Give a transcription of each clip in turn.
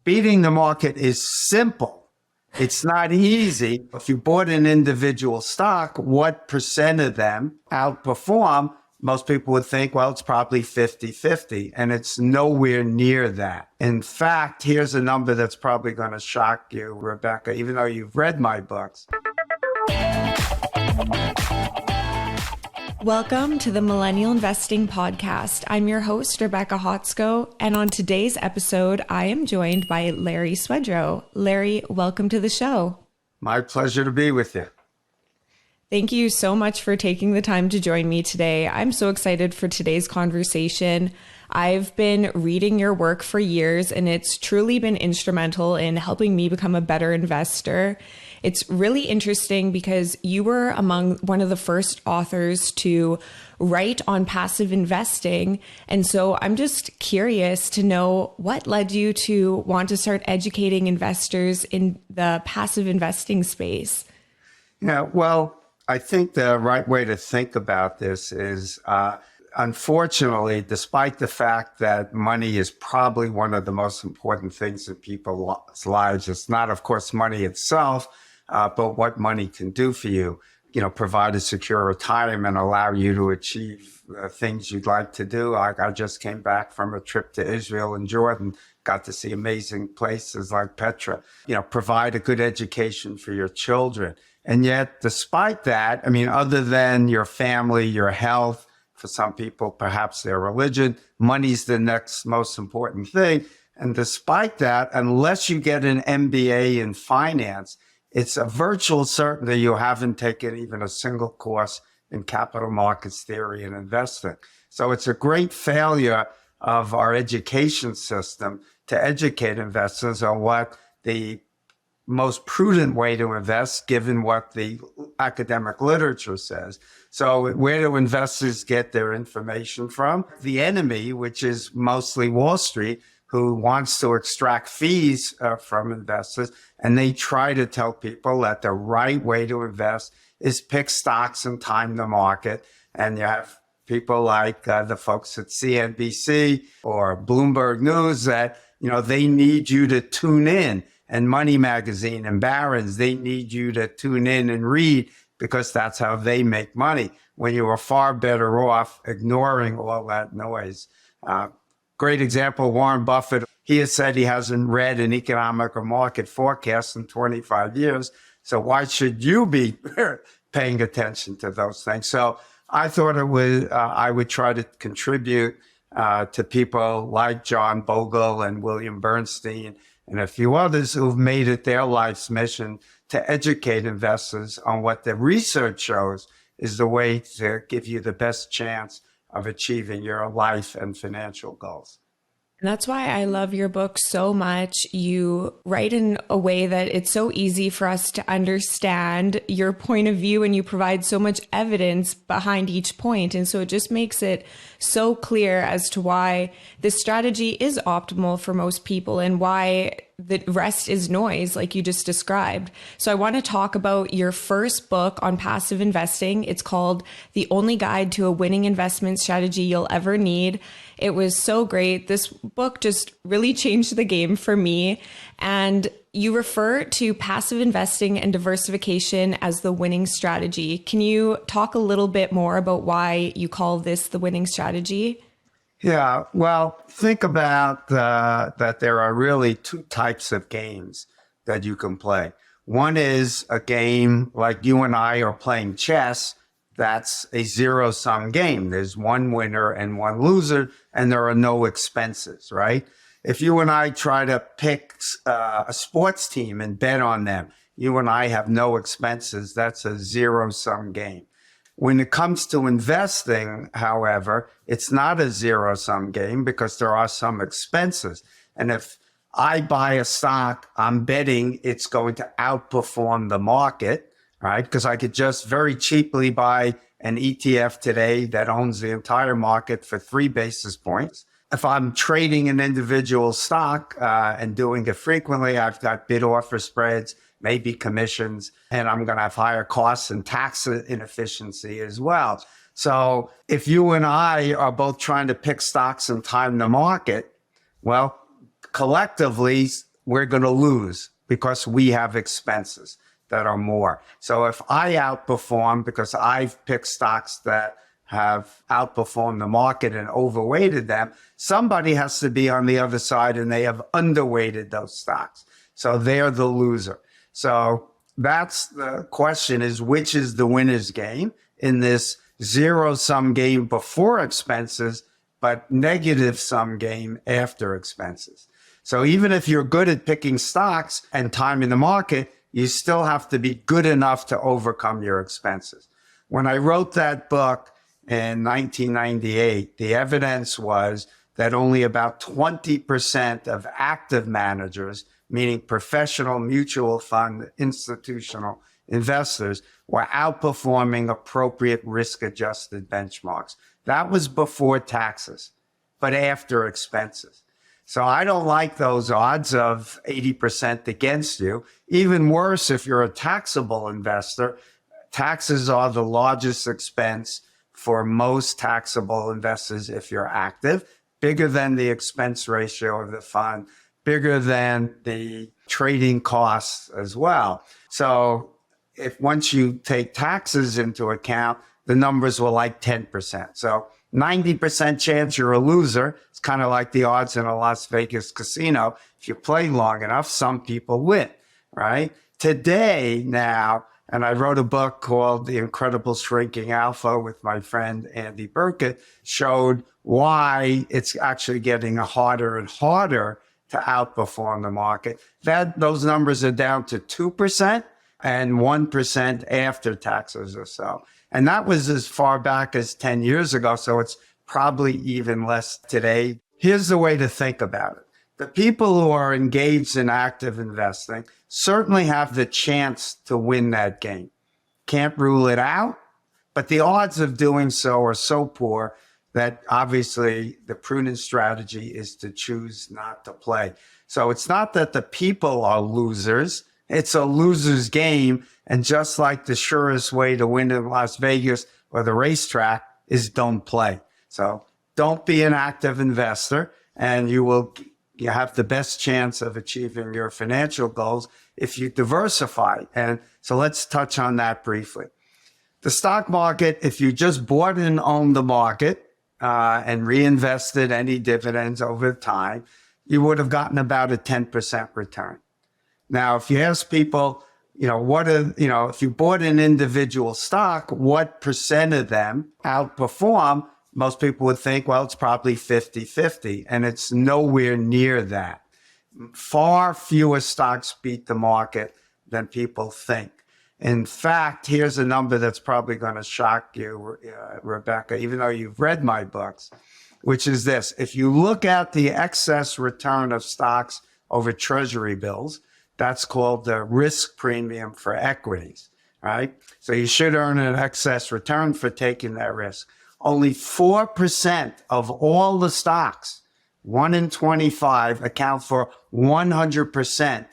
beating the market is simple. It's not easy. If you bought an individual stock, what percent of them outperform? Most people would think, well, it's probably 50-50, and it's nowhere near that. In fact, here's a number that's probably going to shock you, Rebecca, even though you've read my books. Welcome to the Millennial Investing Podcast. I'm your host, Rebecca Hotsko, and on today's episode, I am joined by Larry Swedroe. Larry, welcome to the show. My pleasure to be with you. Thank you so much for taking the time to join me today. I'm so excited for today's conversation. I've been reading your work for years, and it's truly been instrumental in helping me become a better investor. It's really interesting because you were among one of the first authors to write on passive investing. And so I'm just curious to know what led you to want to start educating investors in the passive investing space. Yeah, well, I think the right way to think about this is, unfortunately, despite the fact that money is probably one of the most important things in people's lives, it's not, of course, money itself, but what money can do for you, provide a secure retirement, allow you to achieve things you'd like to do. I just came back from a trip to Israel and Jordan, got to see amazing places like Petra, provide a good education for your children. And yet, despite that, other than your family, your health, for some people, perhaps their religion, money's the next most important thing. And despite that, unless you get an MBA in finance, it's a virtual certainty you haven't taken even a single course in capital markets theory and investing. So it's a great failure of our education system to educate investors on what the most prudent way to invest, given what the academic literature says. So where do investors get their information from? The enemy, which is mostly Wall Street, who wants to extract fees from investors. And they try to tell people that the right way to invest is pick stocks and time the market. And you have people like the folks at CNBC or Bloomberg News that, they need you to tune in. And Money Magazine and Barron's, they need you to tune in and read because that's how they make money, when you are far better off ignoring all that noise. Great example, Warren Buffett. He has said he hasn't read an economic or market forecast in 25 years. So why should you be paying attention to those things? So I thought I would try to contribute to people like John Bogle and William Bernstein and a few others who've made it their life's mission to educate investors on what the research shows is the way to give you the best chance of achieving your life and financial goals. And that's why I love your book so much. You write in a way that it's so easy for us to understand your point of view, and you provide so much evidence behind each point. And so it just makes it so clear as to why this strategy is optimal for most people and why the rest is noise, like you just described. So I want to talk about your first book on passive investing. It's called The Only Guide to a Winning Investment Strategy You'll Ever Need. It was so great. This book just really changed the game for me. And you refer to passive investing and diversification as the winning strategy. Can you talk a little bit more about why you call this the winning strategy? Yeah, well, think about that there are really two types of games that you can play. One is a game like you and I are playing chess. That's a zero-sum game. There's one winner and one loser, and there are no expenses, right? If you and I try to pick a sports team and bet on them, you and I have no expenses. That's a zero-sum game. When it comes to investing, however, it's not a zero-sum game because there are some expenses. And if I buy a stock, I'm betting it's going to outperform the market, right? Because I could just very cheaply buy an ETF today that owns the entire market for 3 basis points. If I'm trading an individual stock and doing it frequently, I've got bid offer spreads, maybe commissions, and I'm going to have higher costs and tax inefficiency as well. So if you and I are both trying to pick stocks and time the market, well, collectively, we're going to lose because we have expenses that are more. So if I outperform because I've picked stocks that have outperformed the market and overweighted them, somebody has to be on the other side and they have underweighted those stocks. So they're the loser. So that's the question, is which is the winner's game in this zero-sum game before expenses, but negative-sum game after expenses. So even if you're good at picking stocks and timing the market, you still have to be good enough to overcome your expenses. When I wrote that book in 1998, the evidence was that only about 20% of active managers, meaning professional mutual fund institutional investors, were outperforming appropriate risk-adjusted benchmarks. That was before taxes, but after expenses. So I don't like those odds of 80% against you. Even worse, if you're a taxable investor, taxes are the largest expense for most taxable investors if you're active, bigger than the expense ratio of the fund, bigger than the trading costs as well. So if once you take taxes into account, the numbers were like 10%. So 90% chance you're a loser. It's kind of like the odds in a Las Vegas casino. If you play long enough, some people win, right? Today now, and I wrote a book called The Incredible Shrinking Alpha with my friend Andy Burkett, showed why it's actually getting harder and harder to outperform the market. Those numbers are down to 2% and 1% after taxes or so. And that was as far back as 10 years ago, so it's probably even less today. Here's the way to think about it. The people who are engaged in active investing certainly have the chance to win that game. Can't rule it out, but the odds of doing so are so poor that obviously the prudent strategy is to choose not to play. So it's not that the people are losers. It's a loser's game. And just like the surest way to win in Las Vegas or the racetrack is don't play. So don't be an active investor, and you have the best chance of achieving your financial goals if you diversify. And so let's touch on that briefly. The stock market, if you just bought and owned the market and reinvested any dividends over time, you would have gotten about a 10% return. Now, if you ask people, if you bought an individual stock, what percent of them outperform? Most people would think, well, it's probably 50-50, and it's nowhere near that. Far fewer stocks beat the market than people think. In fact, here's a number that's probably going to shock you, Rebecca, even though you've read my books, which is this. If you look at the excess return of stocks over treasury bills, that's called the risk premium for equities, right? So you should earn an excess return for taking that risk. Only 4% of all the stocks, 1 in 25, account for 100%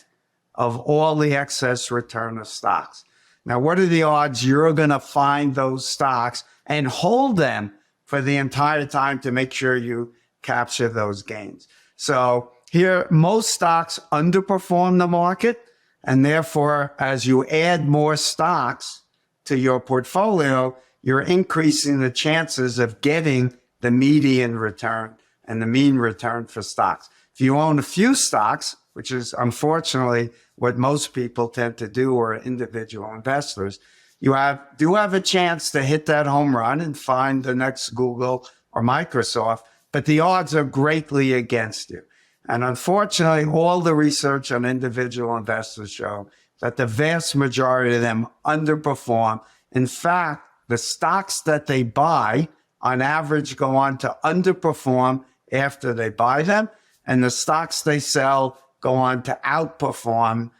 of all the excess return of stocks. Now, what are the odds you're going to find those stocks and hold them for the entire time to make sure you capture those gains? So here, most stocks underperform the market, and therefore, as you add more stocks to your portfolio, you're increasing the chances of getting the median return and the mean return for stocks. If you own a few stocks, which is unfortunately what most people tend to do, or individual investors, you do have a chance to hit that home run and find the next Google or Microsoft, but the odds are greatly against you. And unfortunately, all the research on individual investors show that the vast majority of them underperform. In fact, the stocks that they buy on average go on to underperform after they buy them, and the stocks they sell go on to outperform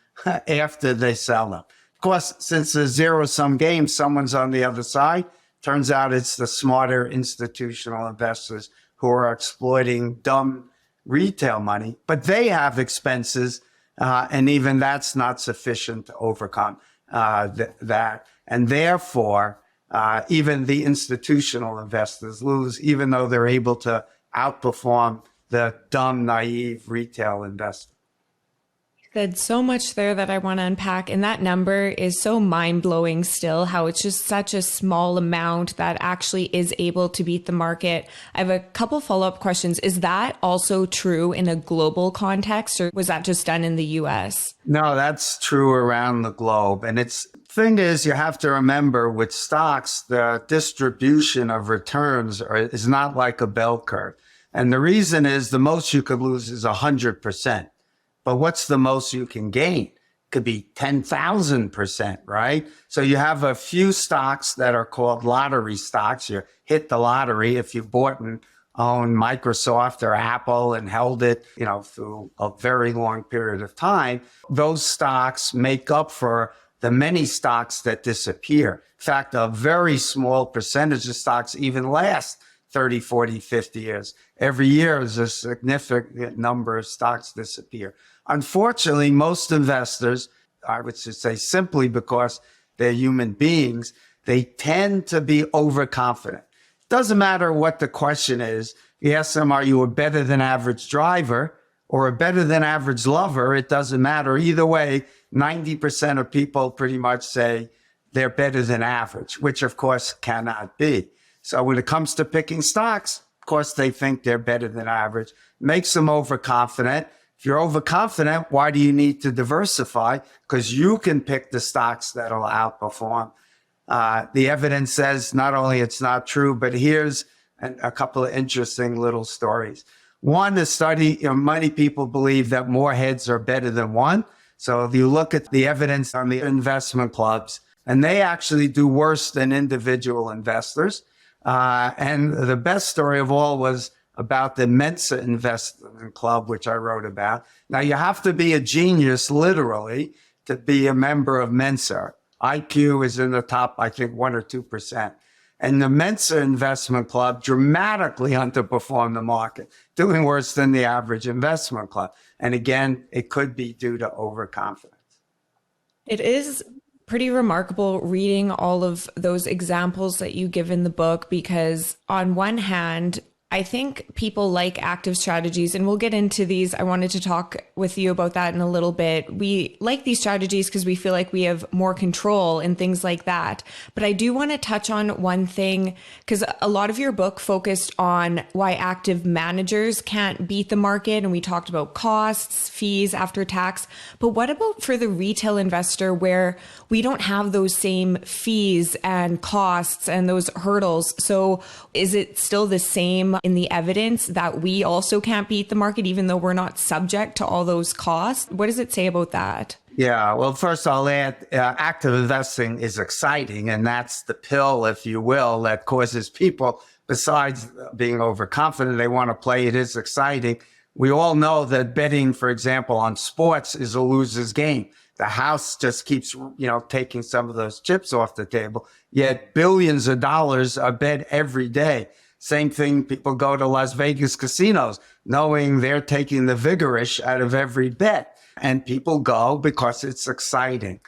after they sell them. Of course, since it's a zero-sum game, someone's on the other side. Turns out it's the smarter institutional investors who are exploiting dumb retail money, but they have expenses, and even that's not sufficient to overcome that. And therefore, even the institutional investors lose, even though they're able to outperform the dumb, naive retail investor. There's so much there that I want to unpack. And that number is so mind blowing still, how it's just such a small amount that actually is able to beat the market. I have a couple follow up questions. Is that also true in a global context, or was that just done in the US? No, that's true around the globe. And thing is, you have to remember with stocks, the distribution of returns is not like a bell curve. And the reason is the most you could lose is 100%. But what's the most you can gain? Could be 10,000%, right? So you have a few stocks that are called lottery stocks. You hit the lottery if you bought and owned Microsoft or Apple and held it, through a very long period of time. Those stocks make up for the many stocks that disappear. In fact, a very small percentage of stocks even last 30, 40, 50 years. Every year, there's a significant number of stocks disappear. Unfortunately, most investors, I would just say simply because they're human beings, they tend to be overconfident. Doesn't matter what the question is. You ask them, are you a better than average driver or a better than average lover? It doesn't matter. Either way, 90% of people pretty much say they're better than average, which of course cannot be. So when it comes to picking stocks, of course, they think they're better than average. Makes them overconfident. If you're overconfident, why do you need to diversify? Because you can pick the stocks that'll outperform. The evidence says not only it's not true, but here's a couple of interesting little stories. One, the study, many people believe that more heads are better than one. So if you look at the evidence on the investment clubs, and they actually do worse than individual investors. And the best story of all was about the Mensa Investment Club, which I wrote about. Now, you have to be a genius, literally, to be a member of Mensa. IQ is in the top, I think, 1 or 2%. And the Mensa Investment Club dramatically underperformed the market, doing worse than the average investment club. And again, it could be due to overconfidence. It is pretty remarkable reading all of those examples that you give in the book, because on one hand, I think people like active strategies, and we'll get into these. I wanted to talk with you about that in a little bit. We like these strategies because we feel like we have more control and things like that. But I do want to touch on one thing, because a lot of your book focused on why active managers can't beat the market. And we talked about costs, fees after tax. But what about for the retail investor, where we don't have those same fees and costs and those hurdles? So is it still the same in the evidence that we also can't beat the market, even though we're not subject to all those costs? What does it say about that? Yeah, well, first I'll add, active investing is exciting, and that's the pill, if you will, that causes people, besides being overconfident, they want to play. It is exciting. We all know that betting, for example, on sports is a loser's game. The house just keeps, taking some of those chips off the table, yet billions of dollars are bet every day. Same thing, people go to Las Vegas casinos knowing they're taking the vigorish out of every bet. And people go because it's exciting.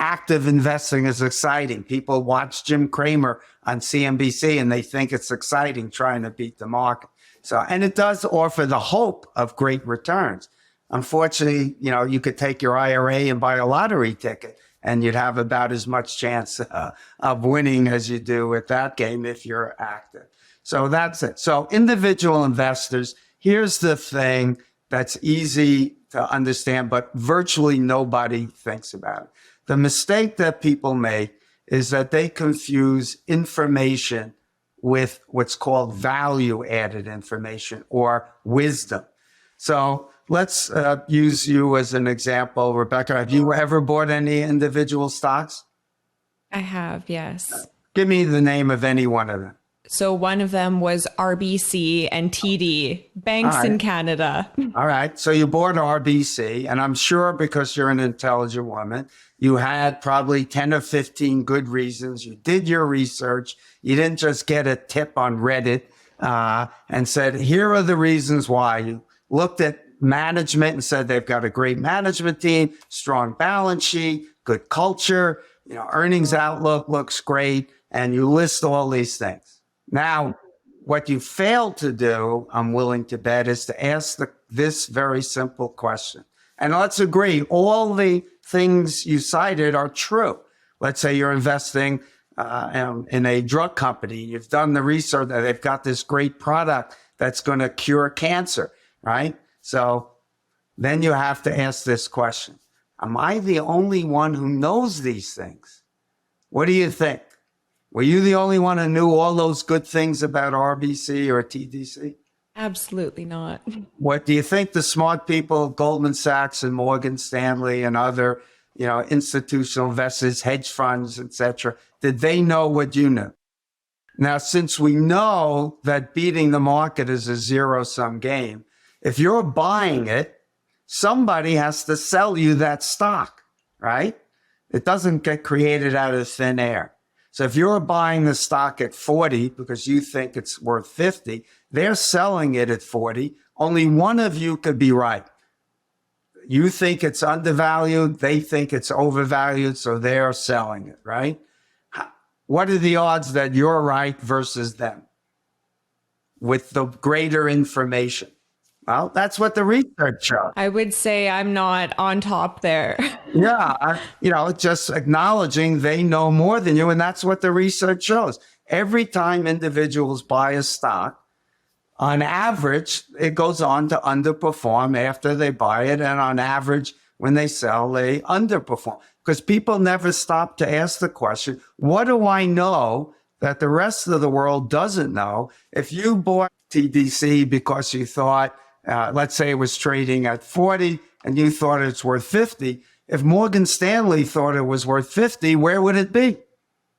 Active investing is exciting. People watch Jim Cramer on CNBC and they think it's exciting trying to beat the market. And it does offer the hope of great returns. Unfortunately, you could take your IRA and buy a lottery ticket and you'd have about as much chance of winning as you do with that game if you're active. So that's it. So individual investors, here's the thing that's easy to understand, but virtually nobody thinks about it. The mistake that people make is that they confuse information with what's called value-added information or wisdom. So let's use you as an example. Rebecca, have you ever bought any individual stocks? I have, yes. Give me the name of any one of them. So one of them was RBC and TD, banks in Canada. All right. So you bought RBC, and I'm sure because you're an intelligent woman, you had probably 10 or 15 good reasons. You did your research. You didn't just get a tip on Reddit and said, here are the reasons why. You looked at management and said they've got a great management team, strong balance sheet, good culture, earnings outlook looks great, and you list all these things. Now, what you failed to do, I'm willing to bet, is to ask this very simple question. And let's agree, all the things you cited are true. Let's say you're investing in a drug company. You've done the research that they've got this great product that's going to cure cancer, right? So then you have to ask this question. Am I the only one who knows these things? What do you think? Were you the only one who knew all those good things about RBC or TDC? Absolutely not. What do you think the smart people, Goldman Sachs and Morgan Stanley and other, institutional investors, hedge funds, etc., did they know what you knew? Now, since we know that beating the market is a zero-sum game, if you're buying it, somebody has to sell you that stock, right? It doesn't get created out of thin air. So if you're buying the stock at 40 because you think it's worth 50, they're selling it at 40. Only one of you could be right. You think it's undervalued. They think it's overvalued. So they're selling it, right? What are the odds that you're right versus them with the greater information? Well, that's what the research shows. I would say I'm not on top there. Yeah, just acknowledging they know more than you, and that's what the research shows. Every time individuals buy a stock, on average, it goes on to underperform after they buy it, and on average, when they sell, they underperform. Because people never stop to ask the question, what do I know that the rest of the world doesn't know? If you bought TDC because you thought, let's say it was trading at 40 and you thought it's worth 50. If Morgan Stanley thought it was worth 50, where would it be?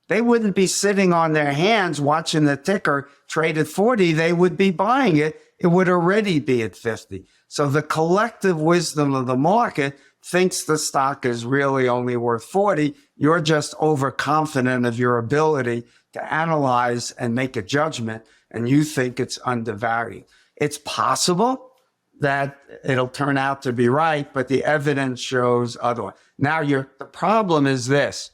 They wouldn't be sitting on their hands watching the ticker trade at 40. They would be buying it. It would already be at 50. So the collective wisdom of the market thinks the stock is really only worth 40. You're just overconfident of your ability to analyze and make a judgment, and you think it's undervalued. It's possible that it'll turn out to be right, but the evidence shows otherwise. Now, the problem is this.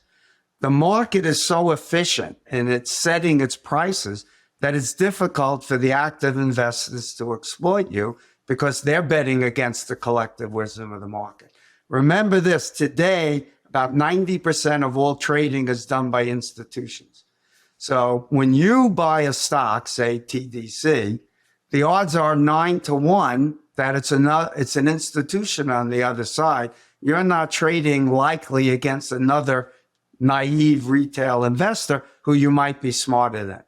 The market is so efficient in its setting its prices that it's difficult for the active investors to exploit you because they're betting against the collective wisdom of the market. Remember this, today, about 90% of all trading is done by institutions. So when you buy a stock, say TDC, the odds are 9-1 that it's an institution on the other side. You're not trading likely against another naive retail investor who you might be smarter than.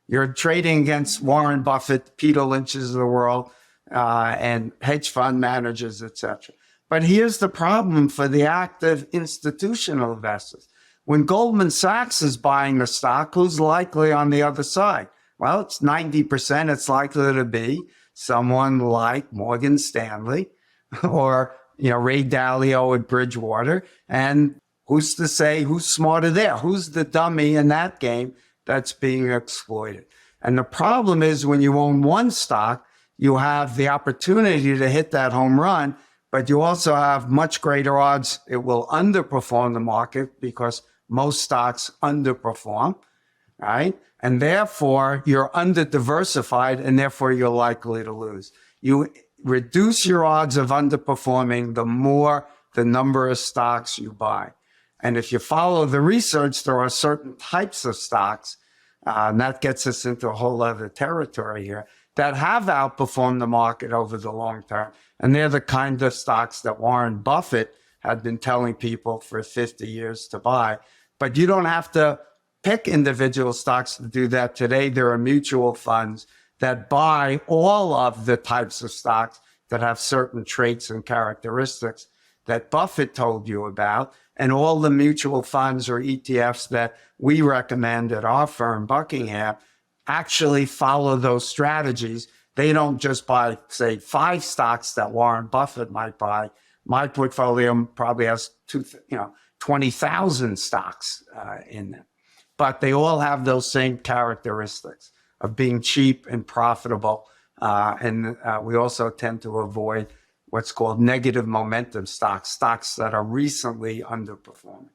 You're trading against Warren Buffett, Peter Lynch's of the world, and hedge fund managers, etc. But here's the problem for the active institutional investors. When Goldman Sachs is buying a stock, who's likely on the other side? Well, it's 90%. It's likely to be someone like Morgan Stanley or, Ray Dalio at Bridgewater. And who's to say who's smarter there? Who's the dummy in that game that's being exploited? And the problem is when you own one stock, you have the opportunity to hit that home run, but you also have much greater odds it will underperform the market because most stocks underperform, right? And therefore, you're under-diversified, and therefore you're likely to lose. You reduce your odds of underperforming the more the number of stocks you buy. And if you follow the research, there are certain types of stocks, and that gets us into a whole other territory here, that have outperformed the market over the long term. And they're the kind of stocks that Warren Buffett had been telling people for 50 years to buy. But you don't have to pick individual stocks to do that. Today, there are mutual funds that buy all of the types of stocks that have certain traits and characteristics that Buffett told you about. And all the mutual funds or ETFs that we recommend at our firm, Buckingham, actually follow those strategies. They don't just buy, say, 5 stocks that Warren Buffett might buy. My portfolio probably has 20,000 stocks in them. But they all have those same characteristics of being cheap and profitable. And we also tend to avoid what's called negative momentum stocks, stocks that are recently underperforming.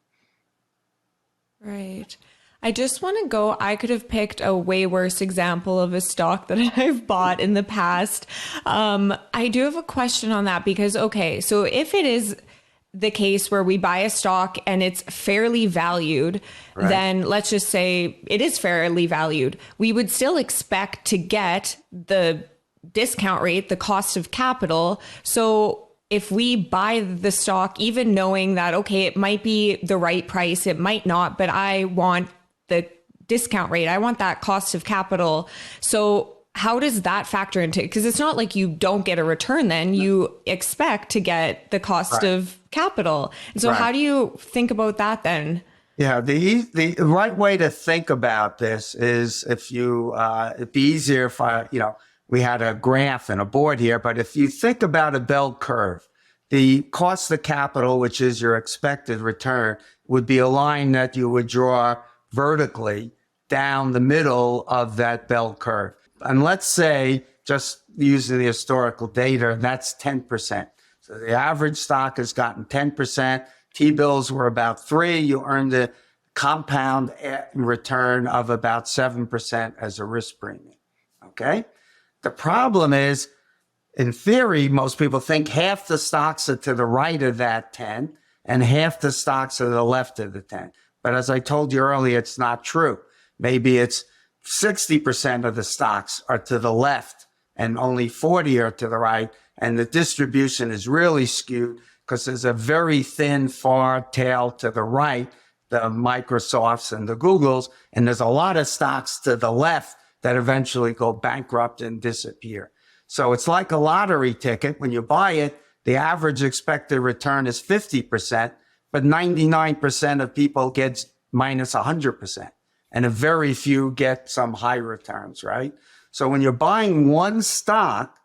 Right. I just want to go. I could have picked a way worse example of a stock that I've bought in the past. I do have a question on that because, okay, so if it is the case where we buy a stock and it's fairly valued, Right. then let's just say it is fairly valued. We would still expect to get the discount rate, the cost of capital. So if we buy the stock, even knowing that, okay, it might be the right price, it might not, but I want the discount rate, I want that cost of capital. So how does that factor into it? Because it's not like you don't get a return then, you expect to get the cost Right. of capital. And so Right. how do you think about that then? Yeah, the right way to think about this is if you it'd be easier if we had a graph and a board here, but if you think about a bell curve, the cost of capital, which is your expected return, would be a line that you would draw vertically down the middle of that bell curve. And let's say, just using the historical data, that's 10%. So the average stock has gotten 10%. T-bills were about 3. You earned a compound return of about 7% as a risk premium. Okay? The problem is, in theory, most people think half the stocks are to the right of that 10 and half the stocks are to the left of the 10. But as I told you earlier, it's not true. Maybe it's 60% of the stocks are to the left and only 40 are to the right. And the distribution is really skewed because there's a very thin, far tail to the right, the Microsofts and the Googles. And there's a lot of stocks to the left that eventually go bankrupt and disappear. So it's like a lottery ticket. When you buy it, the average expected return is 50%, but 99% of people get minus 100%. And a very few get some high returns, right? So when you're buying one stock,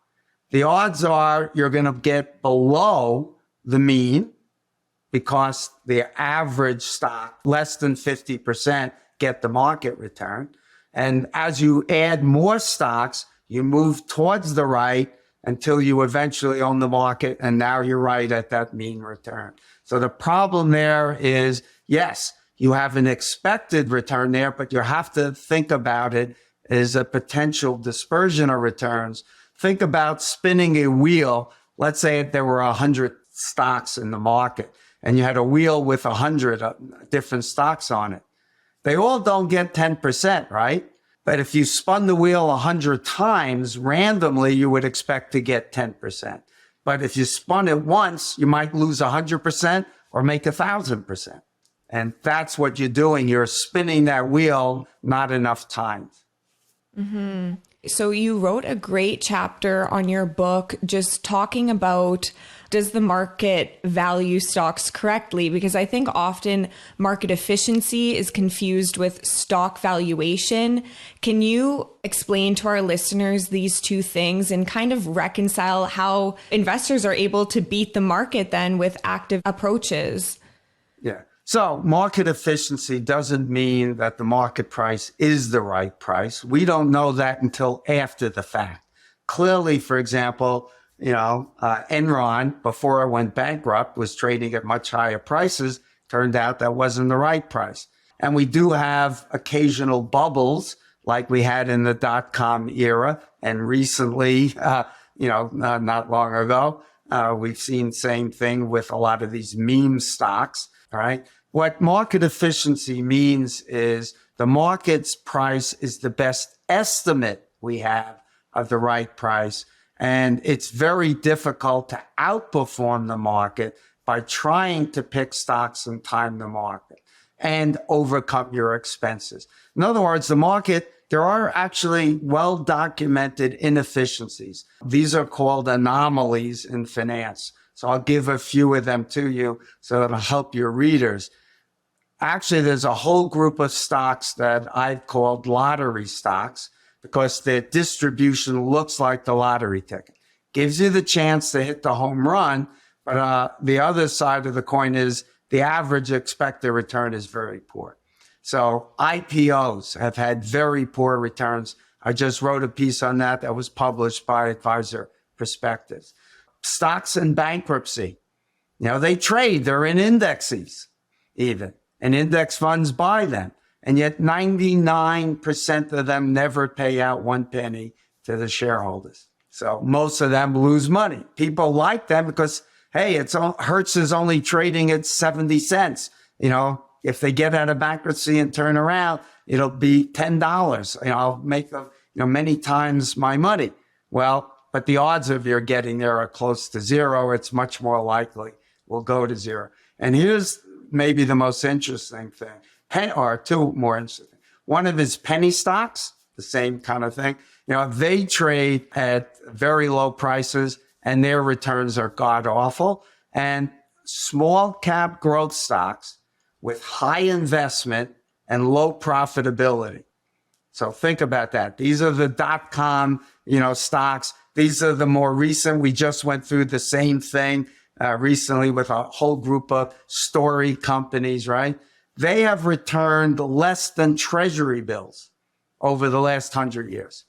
the odds are you're going to get below the mean because the average stock, less than 50%, get the market return. And as you add more stocks, you move towards the right until you eventually own the market. And now you're right at that mean return. So the problem there is, yes, you have an expected return there, but you have to think about it as a potential dispersion of returns. Think about spinning a wheel. Let's say there were 100 stocks in the market and you had a wheel with 100 different stocks on it. They all don't get 10%, right? But if you spun the wheel 100 times randomly, you would expect to get 10%. But if you spun it once, you might lose 100% or make 1,000%. And that's what you're doing. You're spinning that wheel not enough times. Mm-hmm. So you wrote a great chapter on your book just talking about, does the market value stocks correctly? Because I think often market efficiency is confused with stock valuation. Can you explain to our listeners these two things and kind of reconcile how investors are able to beat the market then with active approaches? Yeah. So market efficiency doesn't mean that the market price is the right price. We don't know that until after the fact. Clearly, for example, Enron, before it went bankrupt, was trading at much higher prices. Turned out that wasn't the right price. And we do have occasional bubbles like we had in the dot-com era. And recently, not long ago, we've seen same thing with a lot of these meme stocks. All right. What market efficiency means is the market's price is the best estimate we have of the right price. And it's very difficult to outperform the market by trying to pick stocks and time the market and overcome your expenses. In other words, the market, there are actually well-documented inefficiencies. These are called anomalies in finance. So I'll give a few of them to you so it'll help your readers. Actually, there's a whole group of stocks that I've called lottery stocks because their distribution looks like the lottery ticket. Gives you the chance to hit the home run, but the other side of the coin is the average expected return is very poor. So IPOs have had very poor returns. I just wrote a piece on that was published by Advisor Perspectives. Stocks in bankruptcy, they trade, they're in indexes even, and index funds buy them. And yet 99% of them never pay out 1 penny to the shareholders. So most of them lose money. People like them because, hey, Hertz is only trading at 70 cents. If they get out of bankruptcy and turn around, it'll be $10. I'll make many times my money. Well, but the odds of your getting there are close to zero. It's much more likely we'll go to zero. And here's maybe the most interesting thing, or two more interesting. One of his penny stocks, the same kind of thing. They trade at very low prices and their returns are god awful. And small cap growth stocks with high investment and low profitability. So think about that. These are the .com, stocks. These are the more recent. We just went through the same thing recently with a whole group of story companies, right? They have returned less than treasury bills over the last 100 years.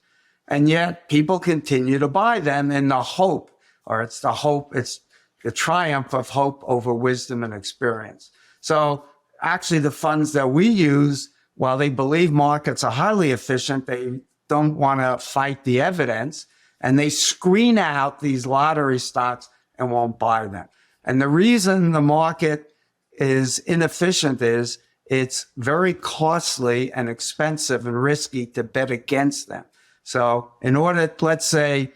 And yet people continue to buy them in the hope, it's the triumph of hope over wisdom and experience. So actually the funds that we use, while they believe markets are highly efficient, they don't want to fight the evidence, and they screen out these lottery stocks and won't buy them. And the reason the market is inefficient is it's very costly and expensive and risky to bet against them. So in order, let's use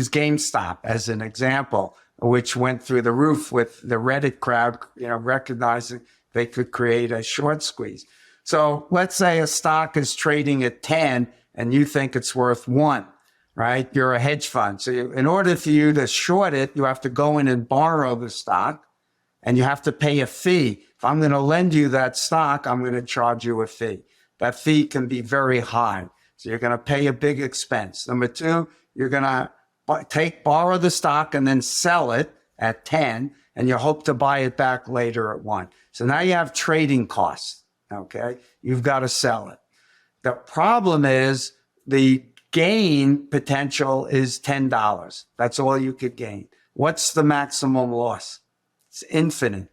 GameStop as an example, which went through the roof with the Reddit crowd, recognizing they could create a short squeeze. So let's say a stock is trading at 10 and you think it's worth 1, right? You're a hedge fund. So in order for you to short it, you have to go in and borrow the stock and you have to pay a fee. If I'm going to lend you that stock, I'm going to charge you a fee. That fee can be very high. So you're going to pay a big expense. Number two, you're going to borrow the stock and then sell it at 10 and you hope to buy it back later at 1. So now you have trading costs. Okay. You've got to sell it. The problem is the gain potential is $10. That's all you could gain. What's the maximum loss? It's infinite,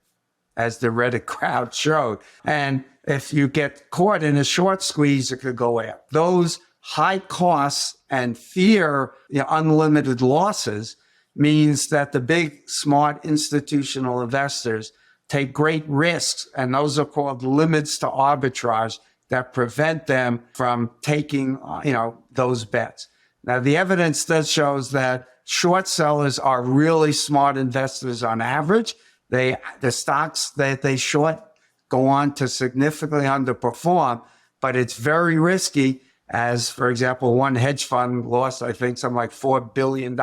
as the Reddit crowd showed. And if you get caught in a short squeeze, it could go way up. Those high costs and fear, unlimited losses means that the big, smart institutional investors take great risks. And those are called limits to arbitrage that prevent them from taking, those bets. Now, the evidence does shows that short sellers are really smart investors on average. The stocks that they short go on to significantly underperform, but it's very risky. As, for example, one hedge fund lost, I think, something like $4 billion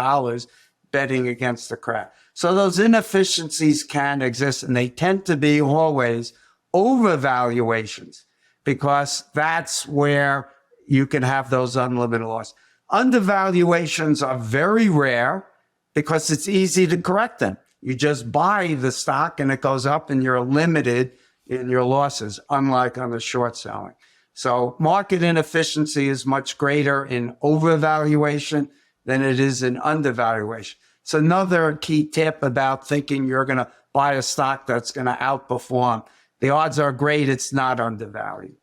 betting against the crowd. So those inefficiencies can exist, and they tend to be always overvaluations, because that's where you can have those unlimited losses. Undervaluations are very rare because it's easy to correct them. You just buy the stock and it goes up and you're limited in your losses, unlike on the short selling. So market inefficiency is much greater in overvaluation than it is in undervaluation. It's another key tip about thinking you're going to buy a stock that's going to outperform. The odds are great it's not undervalued.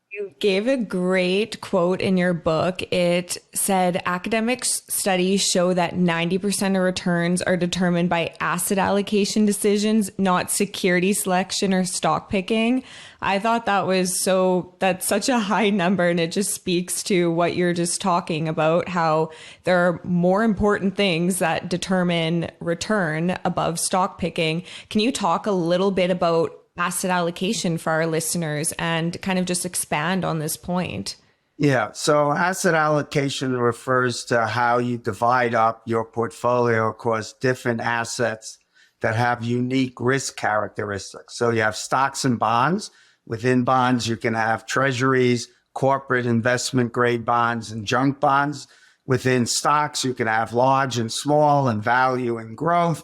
You gave a great quote in your book. It said, academic studies show that 90% of returns are determined by asset allocation decisions, not security selection or stock picking. I thought that's such a high number, and it just speaks to what you're just talking about, how there are more important things that determine return above stock picking. Can you talk a little bit about asset allocation for our listeners and kind of just expand on this point? Yeah. So asset allocation refers to how you divide up your portfolio across different assets that have unique risk characteristics. So you have stocks and bonds. Within bonds, you can have treasuries, corporate investment grade bonds, and junk bonds. Within stocks, you can have large and small and value and growth.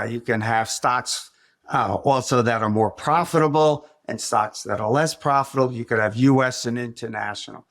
You can have stocks also that are more profitable and stocks that are less profitable. You could have U.S. and international.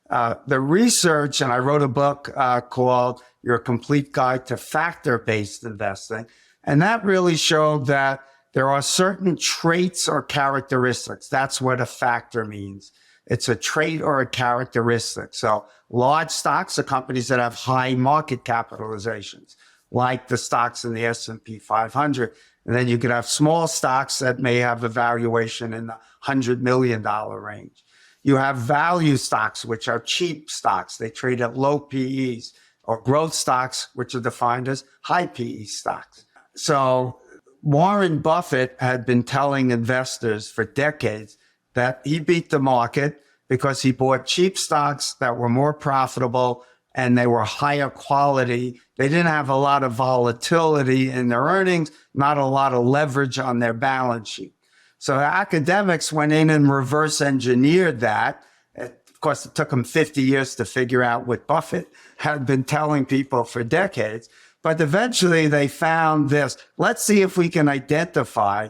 The research, and I wrote a book called Your Complete Guide to Factor-Based Investing, and that really showed that there are certain traits or characteristics. That's what a factor means. It's a trait or a characteristic. So large stocks are companies that have high market capitalizations, like the stocks in the S&P 500. And then you could have small stocks that may have a valuation in the $100 million range. You have value stocks, which are cheap stocks. They trade at low PEs, or growth stocks, which are defined as high PE stocks. So Warren Buffett had been telling investors for decades that he beat the market because he bought cheap stocks that were more profitable and they were higher quality. They didn't have a lot of volatility in their earnings, not a lot of leverage on their balance sheet. So academics went in and reverse engineered that. Of course, it took them 50 years to figure out what Buffett had been telling people for decades. But eventually they found this. Let's see if we can identify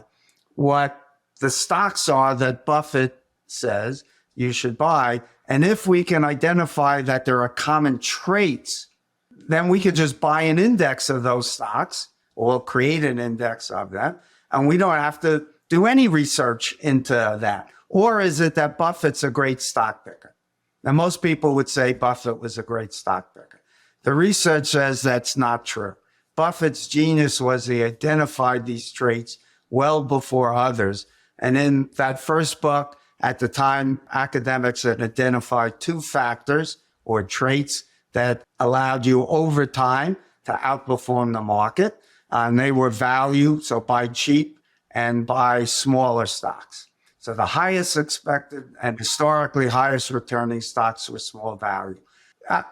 what the stocks are that Buffett says you should buy. And if we can identify that there are common traits, then we could just buy an index of those stocks or create an index of them. And we don't have to do any research into that. Or is it that Buffett's a great stock picker? Now, most people would say Buffett was a great stock picker. The research says that's not true. Buffett's genius was he identified these traits well before others. And in that first book, at the time, academics had identified 2 factors or traits that allowed you over time to outperform the market. And they were value, so buy cheap, and buy smaller stocks. So the highest expected and historically highest returning stocks were small value.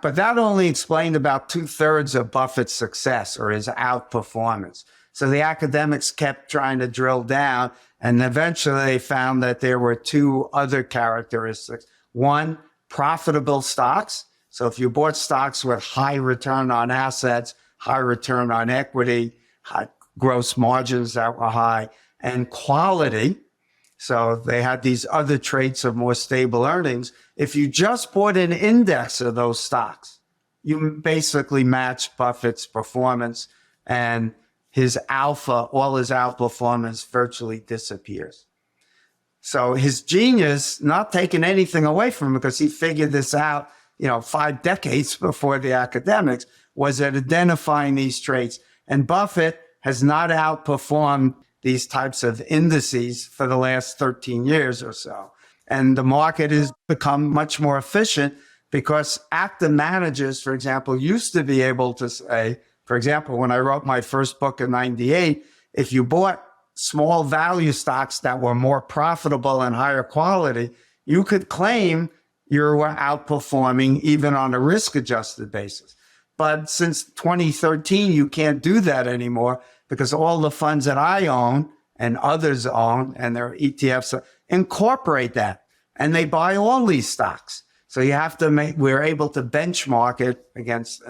But that only explained about 2/3 of Buffett's success or his outperformance. So the academics kept trying to drill down, and eventually they found that there were 2 other characteristics. One, profitable stocks. So if you bought stocks with high return on assets, high return on equity, high gross margins that were high, and quality. So they had these other traits of more stable earnings. If you just bought an index of those stocks, you basically match Buffett's performance, and his alpha, all his outperformance virtually disappears. So his genius, not taking anything away from him because he figured this out, 5 decades before the academics, was at identifying these traits. And Buffett has not outperformed these types of indices for the last 13 years or so. And the market has become much more efficient because active managers, for example, used to be able to say, for example, when I wrote my first book in 98, if you bought small value stocks that were more profitable and higher quality, you could claim you were outperforming even on a risk-adjusted basis. But since 2013, you can't do that anymore because all the funds that I own and others own and their ETFs incorporate that. And they buy all these stocks. So you have to we're able to benchmark it against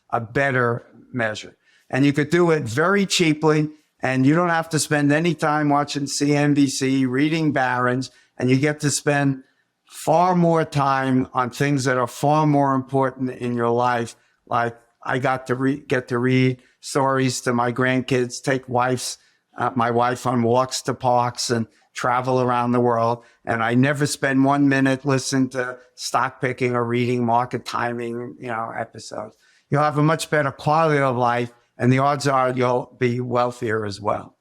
a better measure. And you could do it very cheaply, and you don't have to spend any time watching CNBC, reading Barron's, and you get to spend far more time on things that are far more important in your life. Like I got to get to read stories to my grandkids, take my wife on walks to parks and travel around the world. And I never spend 1 minute listening to stock picking or reading market timing, episodes. You'll have a much better quality of life, and the odds are you'll be wealthier as well.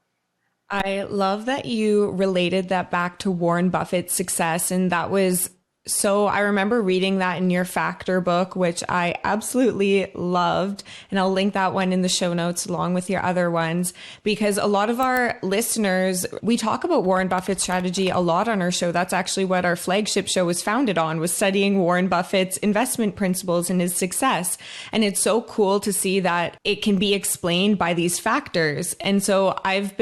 I love that you related that back to Warren Buffett's success. And that was so, I remember reading that in your Factor book, which I absolutely loved. And I'll link that one in the show notes along with your other ones, because a lot of our listeners, we talk about Warren Buffett's strategy a lot on our show. That's actually what our flagship show was founded on, was studying Warren Buffett's investment principles and his success. And it's so cool to see that it can be explained by these factors. And so I've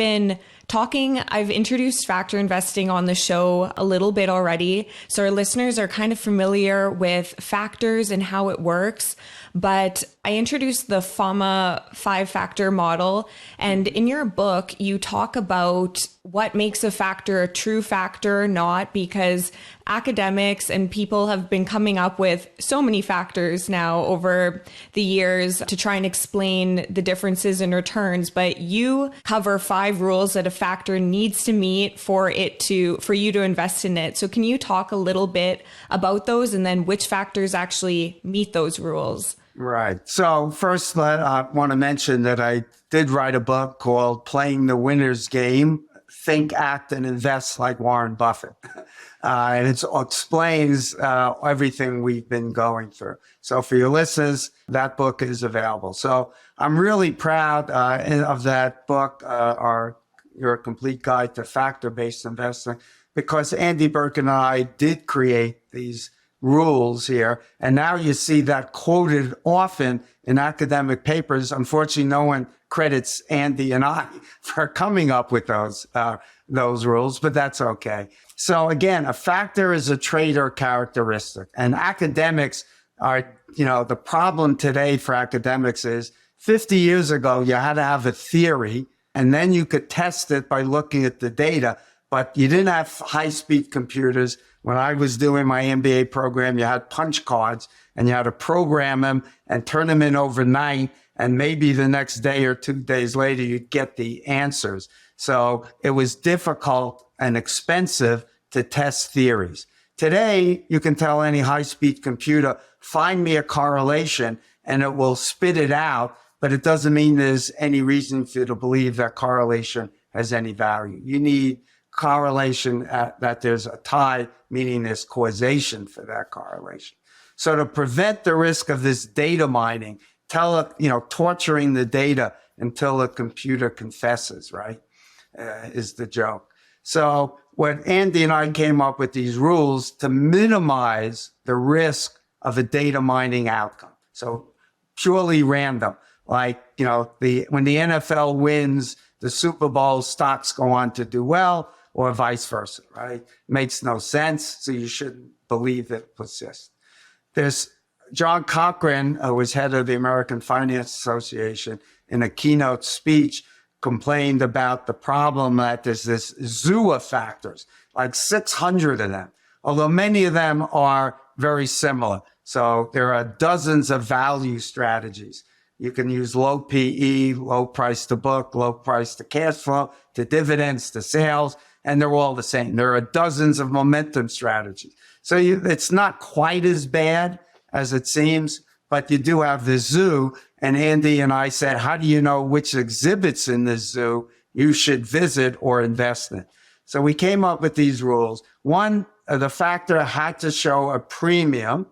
introduced factor investing on the show a little bit already. So our listeners are kind of familiar with factors and how it works. But I introduced the FAMA 5-factor model. And in your book, you talk about what makes a factor a true factor or not, because academics and people have been coming up with so many factors now over the years to try and explain the differences in returns. But you cover 5 rules that a factor needs to meet for you to invest in it. So can you talk a little bit about those and then which factors actually meet those rules? Right. So first, I want to mention that I did write a book called Playing the Winner's Game: Think, Act, and Invest Like Warren Buffett. And it explains everything we've been going through. So for your listeners, that book is available. So I'm really proud of that book, Your Complete Guide to Factor-Based Investing, because Andy Burke and I did create these rules here. And now you see that quoted often in academic papers. Unfortunately, no one credits Andy and I for coming up with those rules, but that's okay. So again, a factor is a trait or characteristic, and academics are, the problem today for academics is 50 years ago, you had to have a theory and then you could test it by looking at the data, but you didn't have high-speed computers. When I was doing my MBA program, you had punch cards and you had to program them and turn them in overnight. And maybe the next day or 2 days later, you'd get the answers. So it was difficult and expensive to test theories. Today, you can tell any high-speed computer, find me a correlation, and it will spit it out. But it doesn't mean there's any reason for you to believe that correlation has any value. You need correlation that there's a tie, meaning there's causation for that correlation. So to prevent the risk of this data mining, torturing the data until the computer confesses, right, is the joke. So what Andy and I came up with these rules to minimize the risk of a data mining outcome. So purely random, like, when the NFL wins the Super Bowl, stocks go on to do well, or vice versa, right? Makes no sense, so you shouldn't believe it persists. There's John Cochran, who was head of the American Finance Association, in a keynote speech complained about the problem that there's this zoo of factors, like 600 of them, although many of them are very similar. So there are dozens of value strategies. You can use low PE, low price to book, low price to cash flow, to dividends, to sales, and they're all the same. There are dozens of momentum strategies. So it's not quite as bad as it seems, but you do have this zoo. And Andy and I said, how do you know which exhibits in this zoo you should visit or invest in? So we came up with these rules. One, the factor had to show a premium,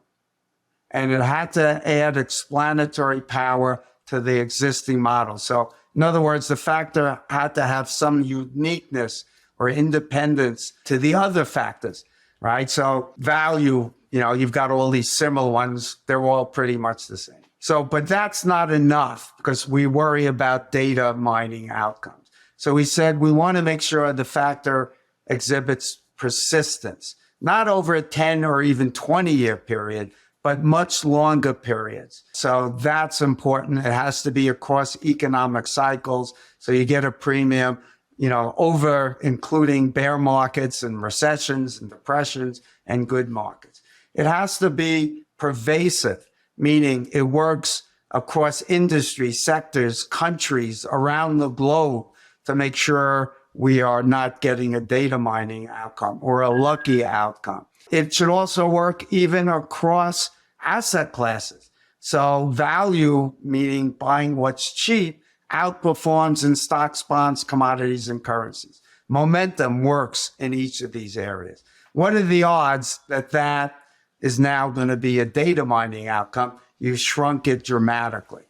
and it had to add explanatory power to the existing model. So in other words, the factor had to have some uniqueness or independence to the other factors, right? So value, you've got all these similar ones. They're all pretty much the same. So, but that's not enough because we worry about data mining outcomes. So we said we want to make sure the factor exhibits persistence, not over a 10 or even 20-year period, but much longer periods. So that's important. It has to be across economic cycles. So you get a premium, over including bear markets and recessions and depressions and good markets. It has to be pervasive, meaning it works across industry, sectors, countries around the globe to make sure we are not getting a data mining outcome or a lucky outcome. It should also work even across asset classes. So value, meaning buying what's cheap, outperforms in stocks, bonds, commodities, and currencies. Momentum works in each of these areas. What are the odds that that is now going to be a data mining outcome? You've shrunk it dramatically.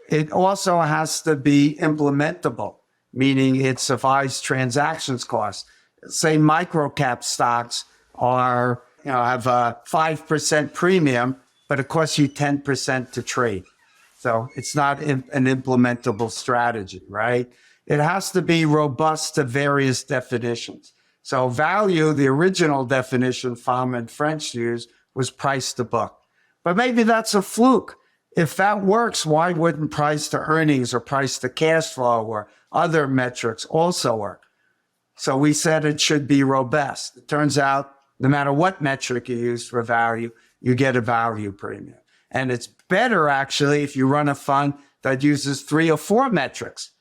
It also has to be implementable, meaning it survives transactions costs. Say microcap stocks are, have a 5% premium, but it costs you 10% to trade. So it's not an implementable strategy, right? It has to be robust to various definitions. So value, the original definition Fromm and French used, was price to book. But maybe that's a fluke. If that works, why wouldn't price to earnings or price to cash flow or other metrics also work? So we said it should be robust. It turns out no matter what metric you use for value, you get a value premium. And it's better actually if you run a fund that uses 3 or 4 metrics.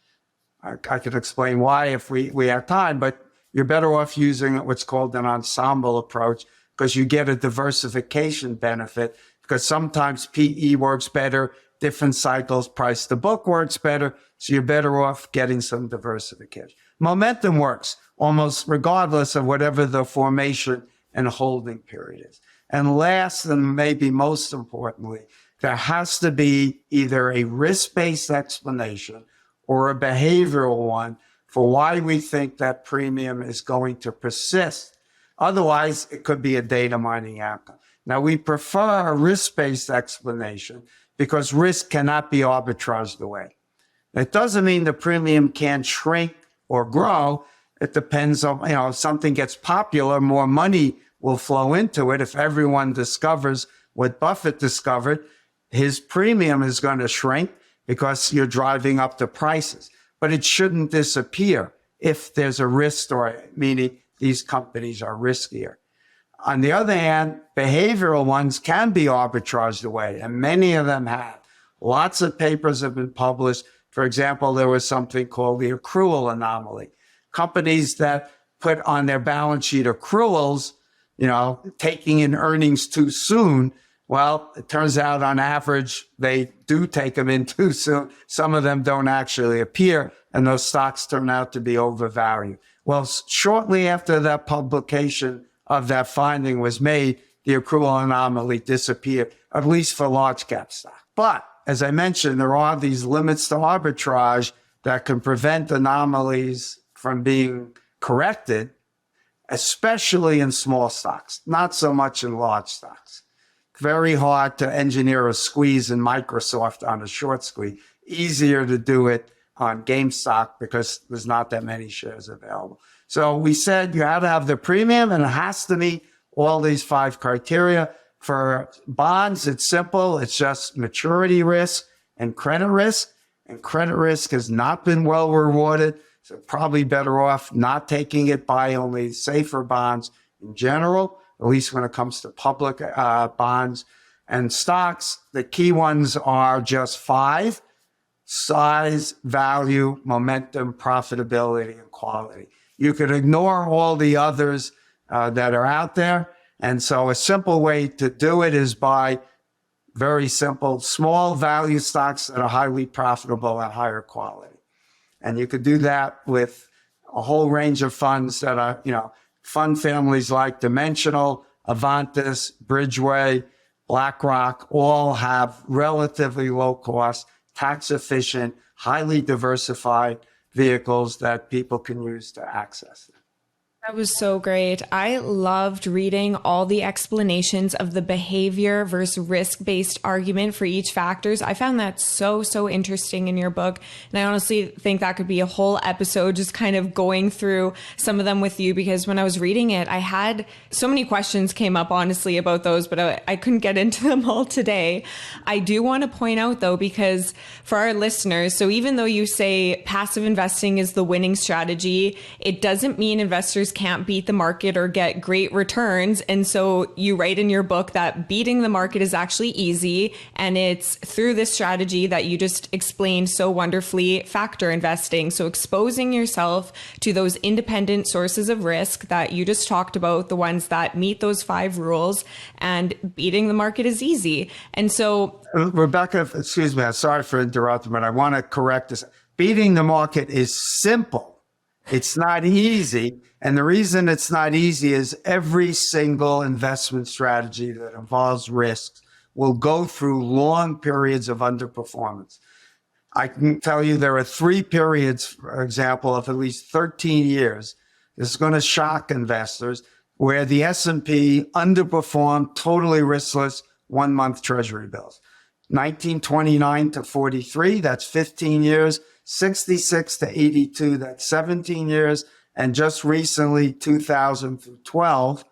I could explain why if we have time, but you're better off using what's called an ensemble approach because you get a diversification benefit because sometimes PE works better, different cycles, price to book works better. So you're better off getting some diversification. Momentum works almost regardless of whatever the formation and holding period is. And last and maybe most importantly, there has to be either a risk-based explanation or a behavioral one for why we think that premium is going to persist. Otherwise, it could be a data mining outcome. Now, we prefer a risk-based explanation because risk cannot be arbitraged away. It doesn't mean the premium can't shrink or grow. It depends on, if something gets popular, more money will flow into it. If everyone discovers what Buffett discovered, his premium is going to shrink because you're driving up the prices. But it shouldn't disappear if there's a risk story, meaning these companies are riskier. On the other hand, behavioral ones can be arbitraged away, and many of them have. Lots of papers have been published. For example, there was something called the accrual anomaly. Companies that put on their balance sheet accruals, taking in earnings too soon. Well, it turns out on average, they do take them in too soon. Some of them don't actually appear, and those stocks turn out to be overvalued. Well, shortly after that publication of that finding was made, the accrual anomaly disappeared, at least for large cap stock. But as I mentioned, there are these limits to arbitrage that can prevent anomalies from being corrected, especially in small stocks, not so much in large stocks. Very hard to engineer a squeeze in Microsoft on a short squeeze. Easier to do it on GameStop because there's not that many shares available. So we said you have to have the premium and it has to meet all these 5 criteria. For bonds, it's simple. It's just maturity risk and credit risk. And credit risk has not been well rewarded. So probably better off not taking it, buy only safer bonds in general, at least when it comes to public bonds and stocks. The key ones are just 5: size, value, momentum, profitability, and quality. You could ignore all the others that are out there. And so a simple way to do it is by very simple, small value stocks that are highly profitable at higher quality. And you could do that with a whole range of funds that are, fund families like Dimensional, Avantis, Bridgeway, BlackRock, all have relatively low cost, tax efficient, highly diversified vehicles that people can use to access them. That was so great. I loved reading all the explanations of the behavior versus risk-based argument for each factors. I found that so interesting in your book. And I honestly think that could be a whole episode just kind of going through some of them with you, because when I was reading it, I had so many questions came up honestly about those, but I couldn't get into them all today. I do want to point out though, because for our listeners, so even though you say passive investing is the winning strategy, it doesn't mean investors can't beat the market or get great returns. And so you write in your book that beating the market is actually easy. And it's through this strategy that you just explained so wonderfully, factor investing. So exposing yourself to those independent sources of risk that you just talked about, the ones that meet those 5 rules, and beating the market is easy. And so Rebecca, excuse me, I'm sorry for interrupting, but I want to correct this. Beating the market is simple. It's not easy. And the reason it's not easy is every single investment strategy that involves risks will go through long periods of underperformance. I can tell you there are 3 periods, for example, of at least 13 years. This is going to shock investors, where the S&P underperformed totally riskless 1-month treasury bills. 1929 to 43, that's 15 years. 66 to 82, that's 17 years. And just recently, 2000 through 12,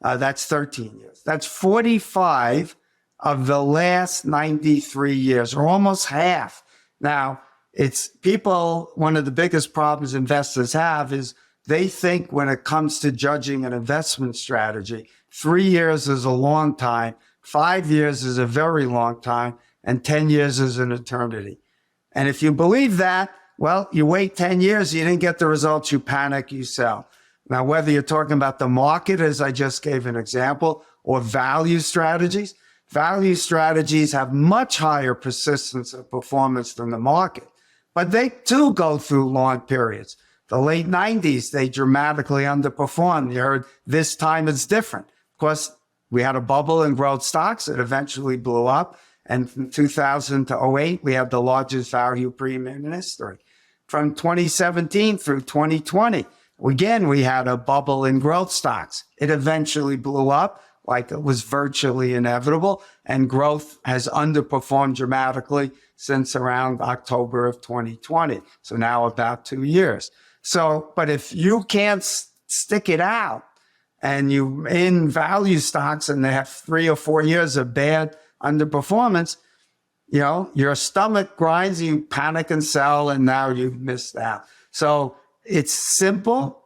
that's 13 years. That's 45 of the last 93 years, or almost half. Now, it's people, one of the biggest problems investors have is they think when it comes to judging an investment strategy, 3 years is a long time, 5 years is a very long time, and 10 years is an eternity. And if you believe that, well, you wait 10 years, you didn't get the results, you panic, you sell. Now, whether you're talking about the market, as I just gave an example, or value strategies have much higher persistence of performance than the market. But they too go through long periods. The late 90s, they dramatically underperformed. You heard this time it's different. Of course, we had a bubble in growth stocks. It eventually blew up. And from 2000 to 08, we had the largest value premium in history. From 2017 through 2020, again, we had a bubble in growth stocks. It eventually blew up like it was virtually inevitable. And growth has underperformed dramatically since around October of 2020. So now about 2 years. So, but if you can't stick it out and you in value stocks and they have 3 or 4 years of bad underperformance, you know, your stomach grinds, you panic and sell, and now you've missed out. So it's simple,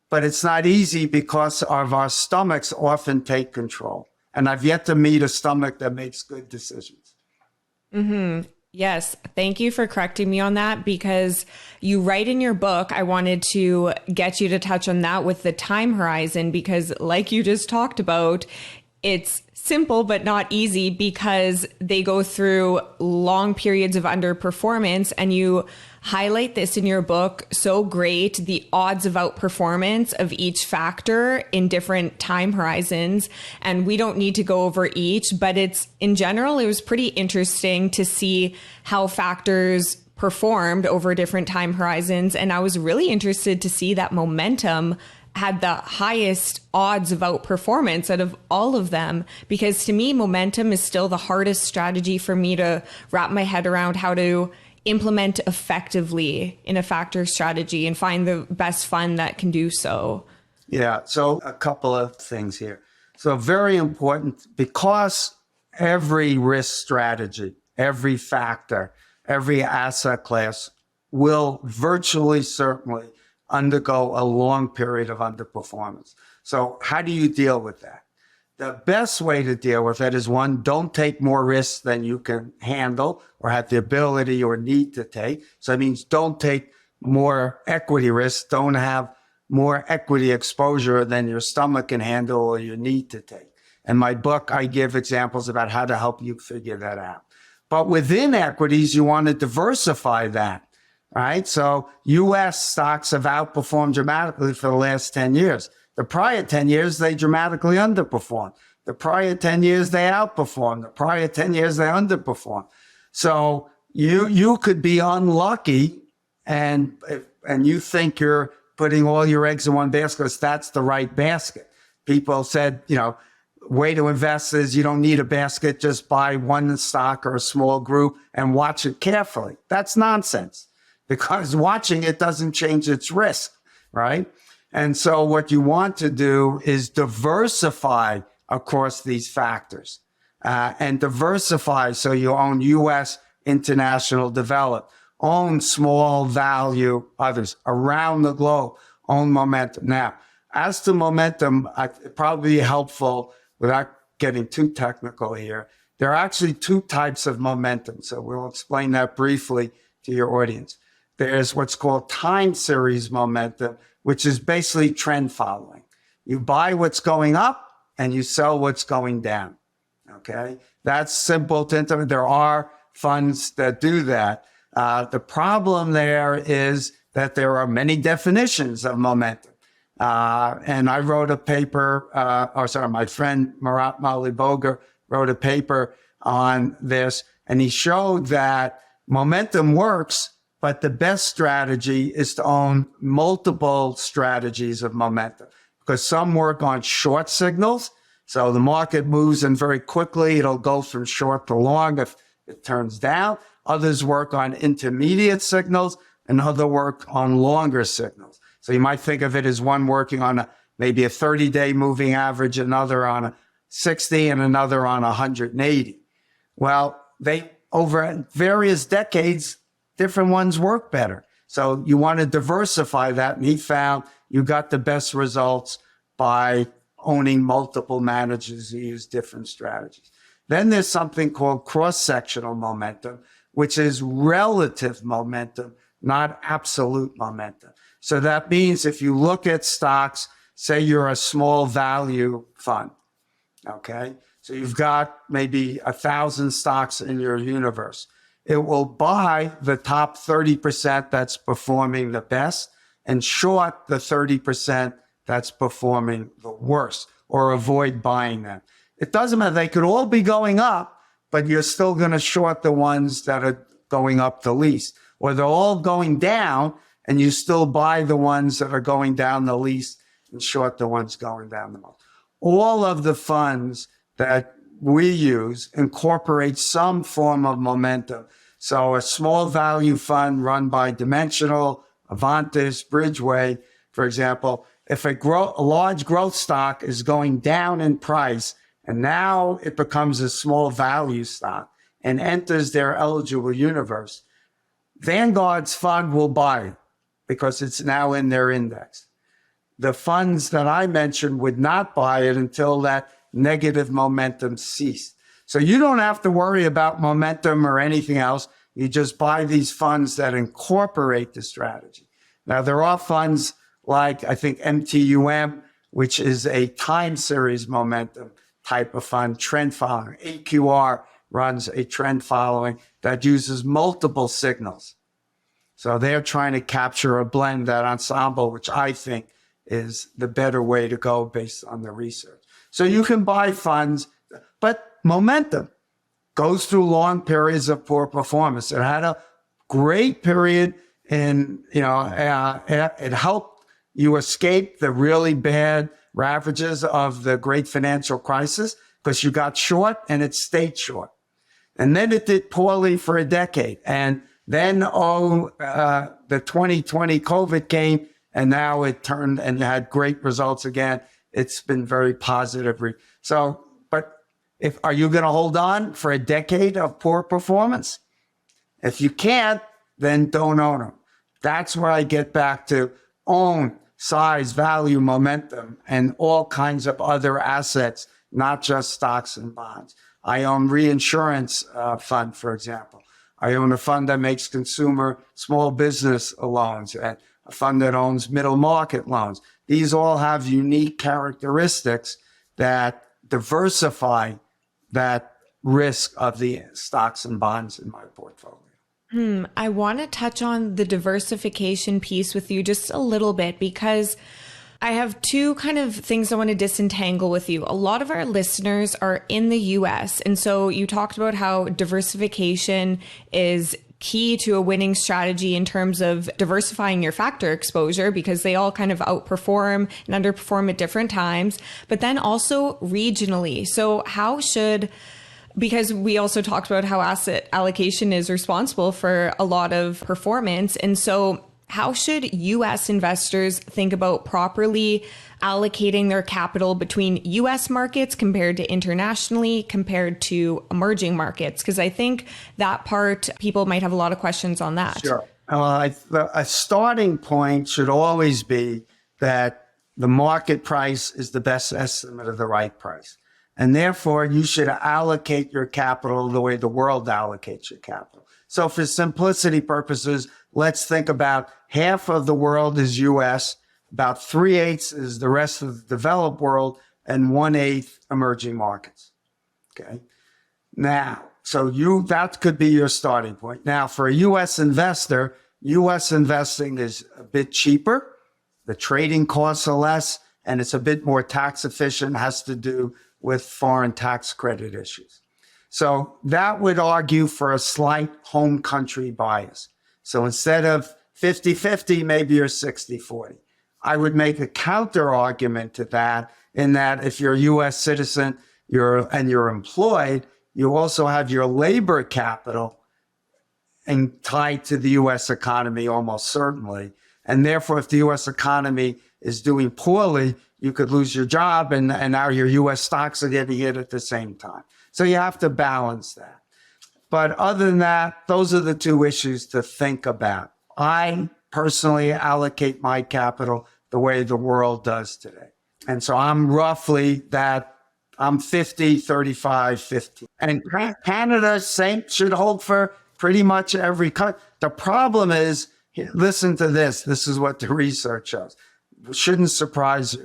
but it's not easy because of our stomachs often take control. And I've yet to meet a stomach that makes good decisions. Mm-hmm. Yes. Thank you for correcting me on that, because you write in your book, I wanted to get you to touch on that with the time horizon, because like you just talked about, it's simple but not easy because they go through long periods of underperformance, and you highlight this in your book so great, the odds of outperformance of each factor in different time horizons. And we don't need to go over each, but it's in general, it was pretty interesting to see how factors performed over different time horizons. And I was really interested to see that momentum had the highest odds of outperformance out of all of them, because to me, momentum is still the hardest strategy for me to wrap my head around how to implement effectively in a factor strategy and find the best fund that can do so. Yeah, so a couple of things here. So very important, because every risk strategy, every factor, every asset class will virtually certainly undergo a long period of underperformance. So how do you deal with that? The best way to deal with it is, one, don't take more risks than you can handle or have the ability or need to take. So that means don't take more equity risks, don't have more equity exposure than your stomach can handle or you need to take. In my book, I give examples about how to help you figure that out. But within equities, you want to diversify that, right? So U.S. stocks have outperformed dramatically for the last 10 years. The prior 10 years, they dramatically underperformed. The prior 10 years, they outperformed. The prior 10 years, they underperformed. So you could be unlucky and you think you're putting all your eggs in one basket because that's the right basket. People said, you know, way to invest is you don't need a basket, just buy one stock or a small group and watch it carefully. That's nonsense, because watching it doesn't change its risk, right? And so what you want to do is diversify across these factors and diversify. So you own U.S. international developed, own small value others around the globe, own momentum. Now, as to momentum, it'd probably be helpful without getting too technical here. There are actually two types of momentum. So we'll explain that briefly to your audience. There's what's called time series momentum, which is basically trend following. You buy what's going up and you sell what's going down. Okay. That's simple to implement. There are funds that do that. The problem there is that there are many definitions of momentum. And I wrote a paper, my friend Marat Maliboga wrote a paper on this, and he showed that momentum works, but the best strategy is to own multiple strategies of momentum, because some work on short signals. So the market moves in very quickly. It'll go from short to long if it turns down. Others work on intermediate signals, and other work on longer signals. So you might think of it as one working on maybe a 30-day moving average, another on a 60, and another on 180. Well, over various decades, different ones work better. So you want to diversify that. And he found you got the best results by owning multiple managers who use different strategies. Then there's something called cross-sectional momentum, which is relative momentum, not absolute momentum. So that means if you look at stocks, say you're a small value fund, okay? So you've got maybe 1,000 stocks in your universe. It will buy the top 30% that's performing the best and short the 30% that's performing the worst, or avoid buying them. It doesn't matter. They could all be going up, but you're still going to short the ones that are going up the least. Or they're all going down, and you still buy the ones that are going down the least and short the ones going down the most. All of the funds that we use incorporate some form of momentum. So a small value fund run by Dimensional, Avantis, Bridgeway, for example, if a large growth stock is going down in price and now it becomes a small value stock and enters their eligible universe, Vanguard's fund will buy it because it's now in their index. The funds that I mentioned would not buy it until that negative momentum ceased. So you don't have to worry about momentum or anything else. You just buy these funds that incorporate the strategy. Now, there are funds like, I think, MTUM, which is a time series momentum type of fund, trend following. AQR runs a trend following that uses multiple signals. So they're trying to capture a blend, that ensemble, which I think is the better way to go based on the research. So you can buy funds, but momentum goes through long periods of poor performance. It had a great period in, it helped you escape the really bad ravages of the great financial crisis because you got short and it stayed short. And then it did poorly for a decade. And then, the 2020 COVID came, and now it turned and had great results again. It's been very positive. So, but are you going to hold on for a decade of poor performance? If you can't, then don't own them. That's where I get back to own size, value, momentum, and all kinds of other assets, not just stocks and bonds. I own reinsurance fund, for example. I own a fund that makes consumer small business loans and a fund that owns middle market loans. These all have unique characteristics that diversify that risk of the stocks and bonds in my portfolio. I want to touch on the diversification piece with you just a little bit because I have two kind of things I want to disentangle with you. A lot of our listeners are in the US. And so you talked about how diversification is key to a winning strategy in terms of diversifying your factor exposure because they all kind of outperform and underperform at different times, but then also regionally. So because we also talked about how asset allocation is responsible for a lot of performance. And so how should US investors think about properly allocating their capital between US markets compared to internationally, compared to emerging markets? Because I think that part, people might have a lot of questions on that. Sure. A starting point should always be that the market price is the best estimate of the right price. And therefore, you should allocate your capital the way the world allocates your capital. So for simplicity purposes, let's think about half of the world is US, about 3/8 is the rest of the developed world, and 1/8 emerging markets. Okay. Now, that could be your starting point. Now, for a US investor, US investing is a bit cheaper. The trading costs are less, and it's a bit more tax efficient, has to do with foreign tax credit issues. So that would argue for a slight home country bias. So instead of 50-50, maybe you're 60-40. I would make a counter argument to that in that if you're a U.S. citizen and you're employed, you also have your labor capital and tied to the U.S. economy almost certainly. And therefore, if the U.S. economy is doing poorly, you could lose your job and now your U.S. stocks are getting hit at the same time. So you have to balance that. But other than that, those are the two issues to think about. I personally allocate my capital the way the world does today. And so I'm roughly that. I'm 50, 35, 50. And Canada, same, should hold for pretty much every country. The problem is, listen to this. This is what the research shows. It shouldn't surprise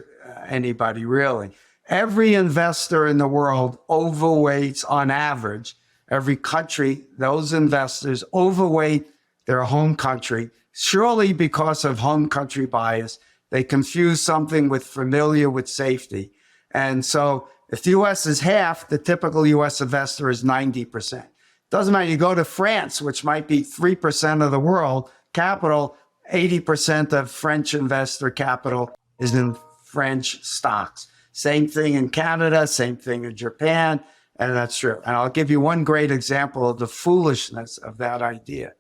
anybody, really. Every investor in the world overweights, on average, every country, those investors overweight their home country, surely because of home country bias. They confuse something with familiar with safety. And so if the U.S. is half, the typical U.S. investor is 90%. Doesn't matter. You go to France, which might be 3% of the world capital, 80% of French investor capital is in French stocks. Same thing in Canada, same thing in Japan, and that's true. And I'll give you one great example of the foolishness of that idea.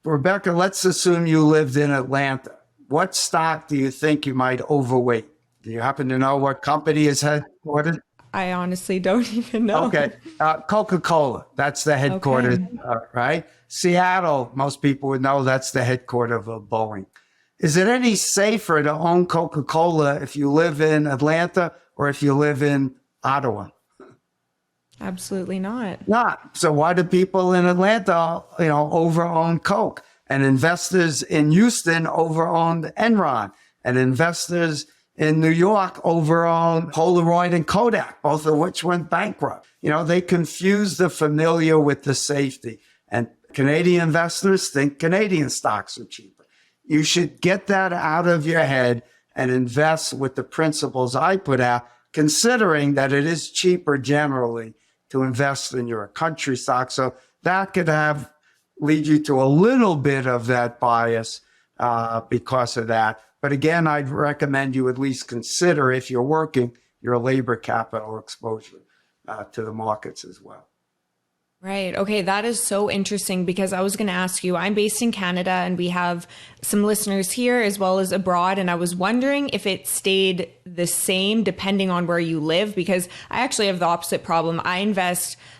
Rebecca, let's assume you lived in Atlanta. What stock do you think you might overweight? Do you happen to know what company is headquartered? I honestly don't even know. Okay. Coca-Cola. That's the headquarters, right? Seattle, most people would know that's the headquarters of Boeing. Is it any safer to own Coca-Cola if you live in Atlanta or if you live in Ottawa? Absolutely not. Not. So why do people in Atlanta, over-own Coke? And investors in Houston over-own Enron. And investors in New York over-own Polaroid and Kodak, both of which went bankrupt. They confuse the familiar with the safety. And Canadian investors think Canadian stocks are cheaper. You should get that out of your head and invest with the principles I put out, considering that it is cheaper generally to invest in your country stock. So that could lead you to a little bit of that bias because of that. But again, I'd recommend you at least consider, if you're working, your labor capital exposure to the markets as well. Right. Okay. That is so interesting because I was going to ask you, I'm based in Canada and we have some listeners here as well as abroad. And I was wondering if it stayed the same depending on where you live, because I actually have the opposite problem.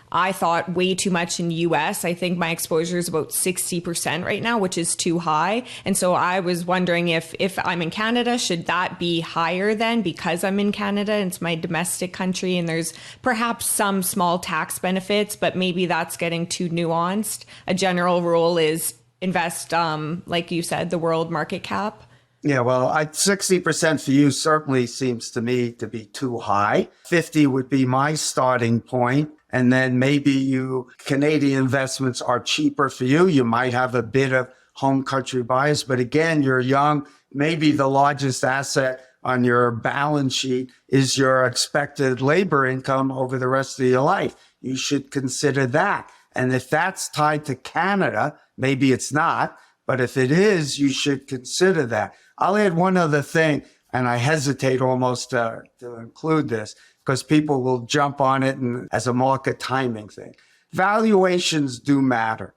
I thought way too much in US. I think my exposure is about 60% right now, which is too high. And so I was wondering if I'm in Canada, should that be higher then because I'm in Canada and it's my domestic country and there's perhaps some small tax benefits, but maybe that's getting too nuanced. A general rule is invest, like you said, the world market cap. Yeah, well, 60% for you certainly seems to me to be too high. 50 would be my starting point. And then maybe Canadian investments are cheaper for you. You might have a bit of home country bias, but again, you're young. Maybe the largest asset on your balance sheet is your expected labor income over the rest of your life. You should consider that. And if that's tied to Canada, maybe it's not, but if it is, you should consider that. I'll add one other thing, and I hesitate almost to include this, because people will jump on it as a market timing thing. Valuations do matter.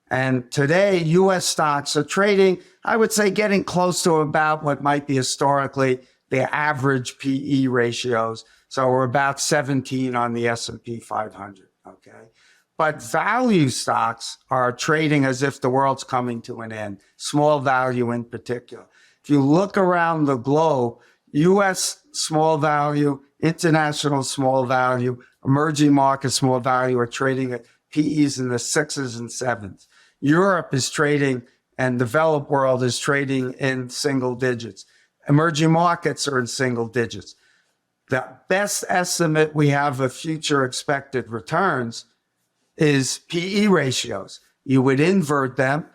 And today, U.S. stocks are trading, I would say, getting close to about what might be historically their average PE ratios. So we're about 17 on the S&P 500, okay? But value stocks are trading as if the world's coming to an end, small value in particular. If you look around the globe, U.S. small value, international small value, emerging market small value are trading at PEs in the 6s and 7s. Europe is trading and developed world is trading in single digits. Emerging markets are in single digits. The best estimate we have of future expected returns is PE ratios. You would invert them.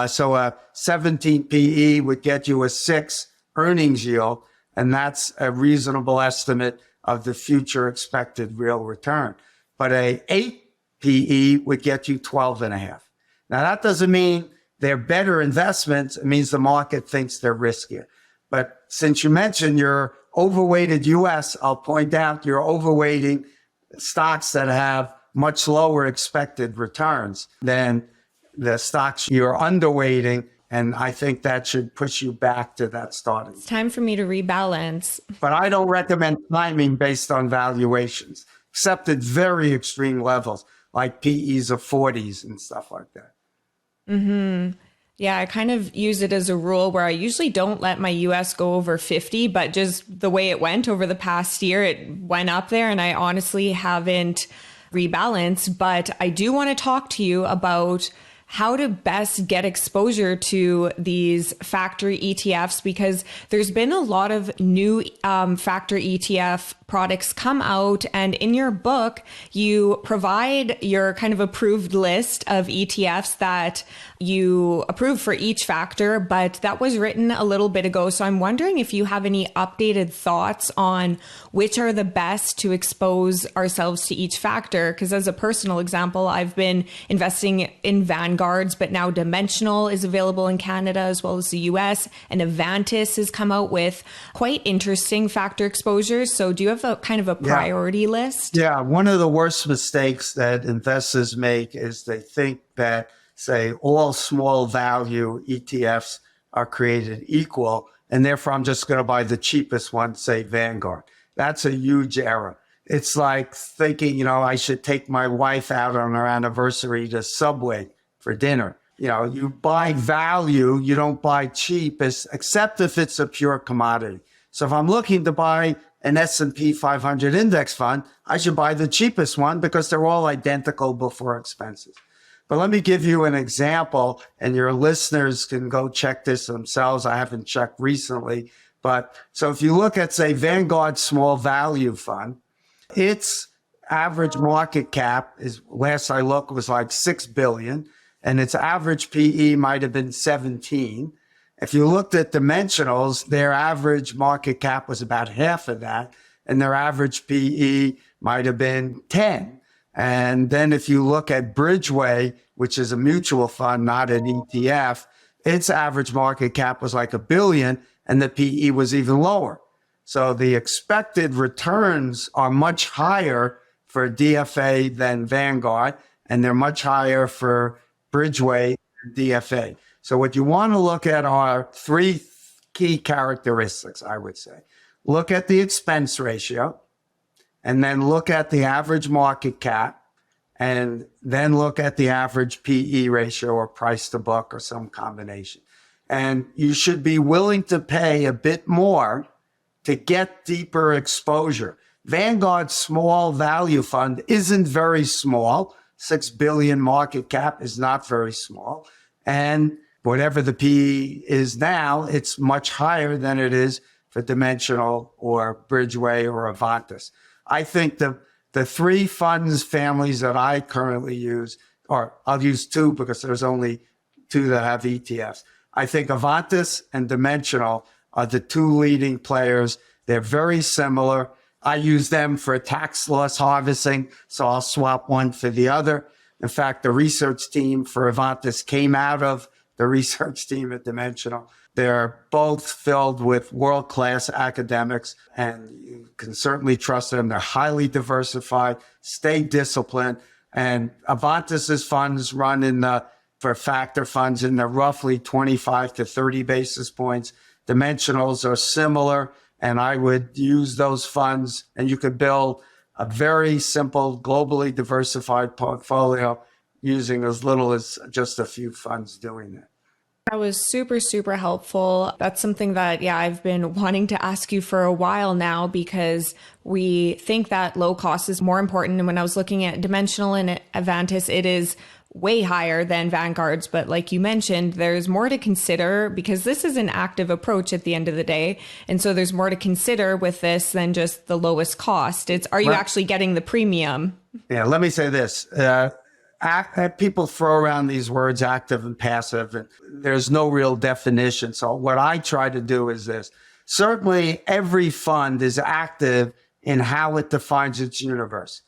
So a 17 PE would get you a 6 earnings yield. And that's a reasonable estimate of the future expected real return. But a 8 PE would get you 12.5. Now, that doesn't mean they're better investments. It means the market thinks they're riskier. But since you mentioned you're overweighted US, I'll point out you're overweighting stocks that have much lower expected returns than the stocks you're underweighting. And I think that should push you back to that starting. It's time for me to rebalance. But I don't recommend timing based on valuations, except at very extreme levels, like PEs of 40s and stuff like that. Mm-hmm. Yeah, I kind of use it as a rule where I usually don't let my US go over 50, but just the way it went over the past year, it went up there and I honestly haven't rebalanced. But I do want to talk to you about how to best get exposure to these factory ETFs, because there's been a lot of new factory ETF products come out. And in your book, you provide your kind of approved list of ETFs that you approve for each factor, but that was written a little bit ago. So I'm wondering if you have any updated thoughts on which are the best to expose ourselves to each factor. Because as a personal example, I've been investing in Vanguards, but now Dimensional is available in Canada as well as the US, and Avantis has come out with quite interesting factor exposures. So do you have a kind of a priority list? Yeah, one of the worst mistakes that investors make is they think that, say, all small value ETFs are created equal, and therefore I'm just going to buy the cheapest one, say Vanguard. That's a huge error. It's like thinking, I should take my wife out on our anniversary to Subway for dinner. You buy value, you don't buy cheap, except if it's a pure commodity. So if I'm looking to buy an S&P 500 index fund, I should buy the cheapest one because they're all identical before expenses. But let me give you an example, and your listeners can go check this themselves. I haven't checked recently. But so if you look at, say, Vanguard Small Value Fund, its average market cap is, last I looked, was like $6 billion, and its average PE might have been 17. If you looked at Dimensionals, their average market cap was about half of that, and their average PE might have been 10. And then if you look at Bridgeway, which is a mutual fund, not an ETF, its average market cap was like $1 billion, and the PE was even lower. So the expected returns are much higher for DFA than Vanguard, and they're much higher for Bridgeway than DFA. So what you want to look at are three key characteristics, I would say. Look at the expense ratio, and then look at the average market cap, and then look at the average PE ratio or price to book or some combination. And you should be willing to pay a bit more to get deeper exposure. Vanguard's Small Value Fund isn't very small. 6 billion market cap is not very small. And whatever the PE is now, it's much higher than it is for Dimensional or Bridgeway or Avantis. I think the three funds families that I currently use, or I'll use two because there's only two that have ETFs. I think Avantis and Dimensional are the two leading players. They're very similar. I use them for tax loss harvesting, so I'll swap one for the other. In fact, the research team for Avantis came out of the research team at Dimensional. They're both filled with world-class academics, and you can certainly trust them. They're highly diversified, stay disciplined, and Avantis's funds run for factor funds in the roughly 25 to 30 basis points. Dimensionals are similar, and I would use those funds, and you could build a very simple, globally diversified portfolio using as little as just a few funds doing that. That was super, super helpful. That's something that, I've been wanting to ask you for a while now, because we think that low cost is more important. And when I was looking at Dimensional and Avantis, it is way higher than Vanguard's. But like you mentioned, there's more to consider because this is an active approach at the end of the day. And so there's more to consider with this than just the lowest cost. Are you actually getting the premium? Yeah, let me say this. People throw around these words active and passive, and there's no real definition. So what I try to do is this. Certainly every fund is active in how it defines its universe.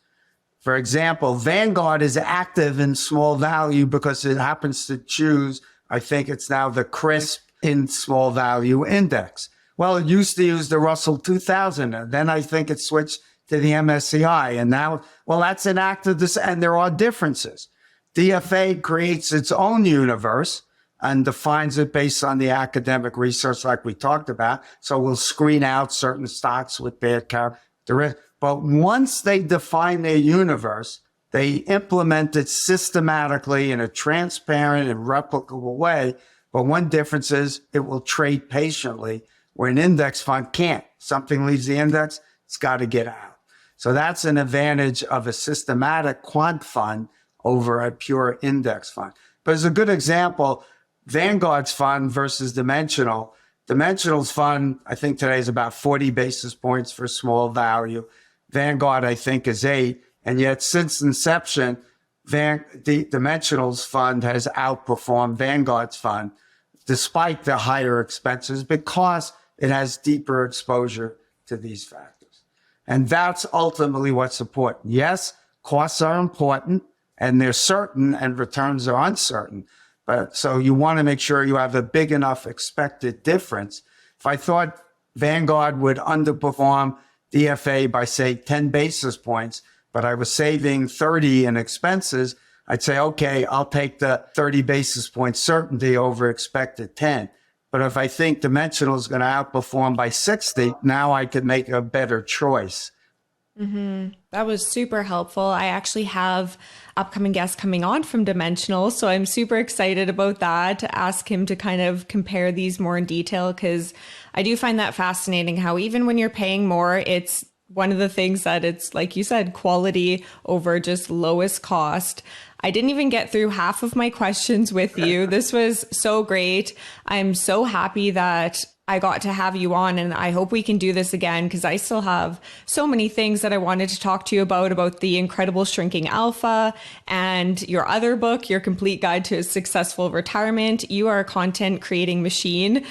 For example, Vanguard is active in small value because it happens to choose, I think it's now the CRISP in small value index. Well, it used to use the Russell 2000, and then I think it switched to the MSCI. And now, well, that's an active, and there are differences. DFA creates its own universe and defines it based on the academic research like we talked about. So we'll screen out certain stocks with bad characteristics. But once they define their universe, they implement it systematically in a transparent and replicable way But one difference is it will trade patiently where an index fund can't. Something leaves the index, it's got to get out. So that's an advantage of a systematic quant fund over a pure index fund. But as a good example, Vanguard's fund versus Dimensional. Dimensional's fund, I think today is about 40 basis points for small value. Vanguard, I think, is 8. And yet since inception, Dimensional's fund has outperformed Vanguard's fund despite the higher expenses because it has deeper exposure to these factors. And that's ultimately what's important. Yes, costs are important and they're certain and returns are uncertain. But so you want to make sure you have a big enough expected difference. If I thought Vanguard would underperform DFA by say 10 basis points, but I was saving 30 in expenses, I'd say, okay, I'll take the 30 basis point certainty over expected 10. But if I think Dimensional is going to outperform by 60, now I could make a better choice. That was super helpful. I actually have upcoming guests coming on from Dimensional, so I'm super excited about that to ask him to kind of compare these more in detail, because I do find that fascinating how even when you're paying more, it's one of the things that it's, like you said, quality over just lowest cost. I didn't even get through half of my questions with you. This was so great. I'm so happy that I got to have you on, and I hope we can do this again because I still have so many things that I wanted to talk to you about the incredible shrinking alpha and your other book, Your Complete Guide to a Successful Retirement. You are a content creating machine.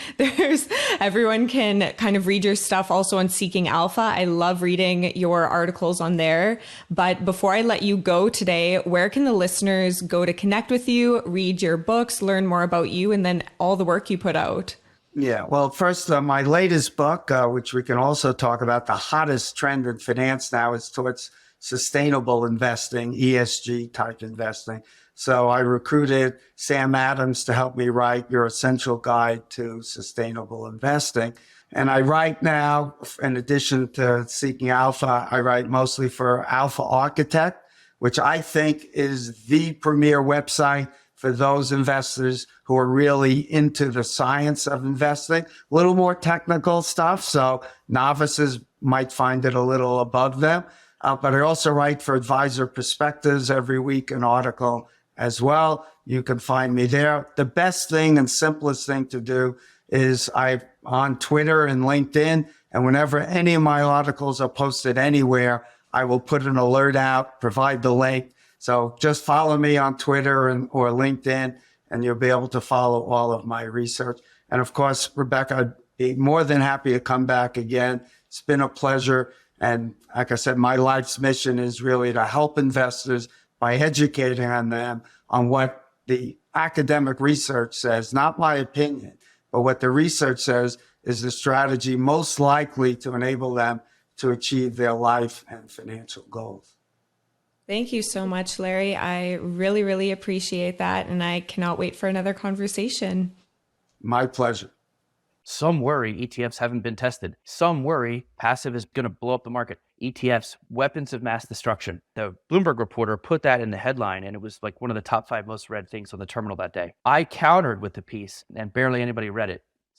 Everyone can kind of read your stuff also on Seeking Alpha. I love reading your articles on there. But before I let you go today, where can the listeners go to connect with you, read your books, learn more about you, and then all the work you put out? Yeah, well, first, my latest book, which we can also talk about, the hottest trend in finance now is towards sustainable investing, ESG type investing. So I recruited Sam Adams to help me write Your Essential Guide to Sustainable Investing. And I write now, in addition to Seeking Alpha, I write mostly for Alpha Architect, which I think is the premier website for those investors who are really into the science of investing. A little more technical stuff, so novices might find it a little above them. But I also write for Advisor Perspectives every week, an article as well. You can find me there. The best thing and simplest thing to do is I'm on Twitter and LinkedIn, and whenever any of my articles are posted anywhere, I will put an alert out, provide the link. So just follow me on Twitter or LinkedIn, and you'll be able to follow all of my research. And of course, Rebecca, I'd be more than happy to come back again. It's been a pleasure. And like I said, my life's mission is really to help investors by educating on them on what the academic research says, not my opinion, but what the research says is the strategy most likely to enable them to achieve their life and financial goals. Thank you so much, Larry. I really, really appreciate that. And I cannot wait for another conversation. My pleasure. Some worry ETFs haven't been tested. Some worry passive is going to blow up the market. ETFs, weapons of mass destruction. The Bloomberg reporter put that in the headline, and it was like one of the top 5 most read things on the terminal that day. I countered with the piece, and barely anybody read it.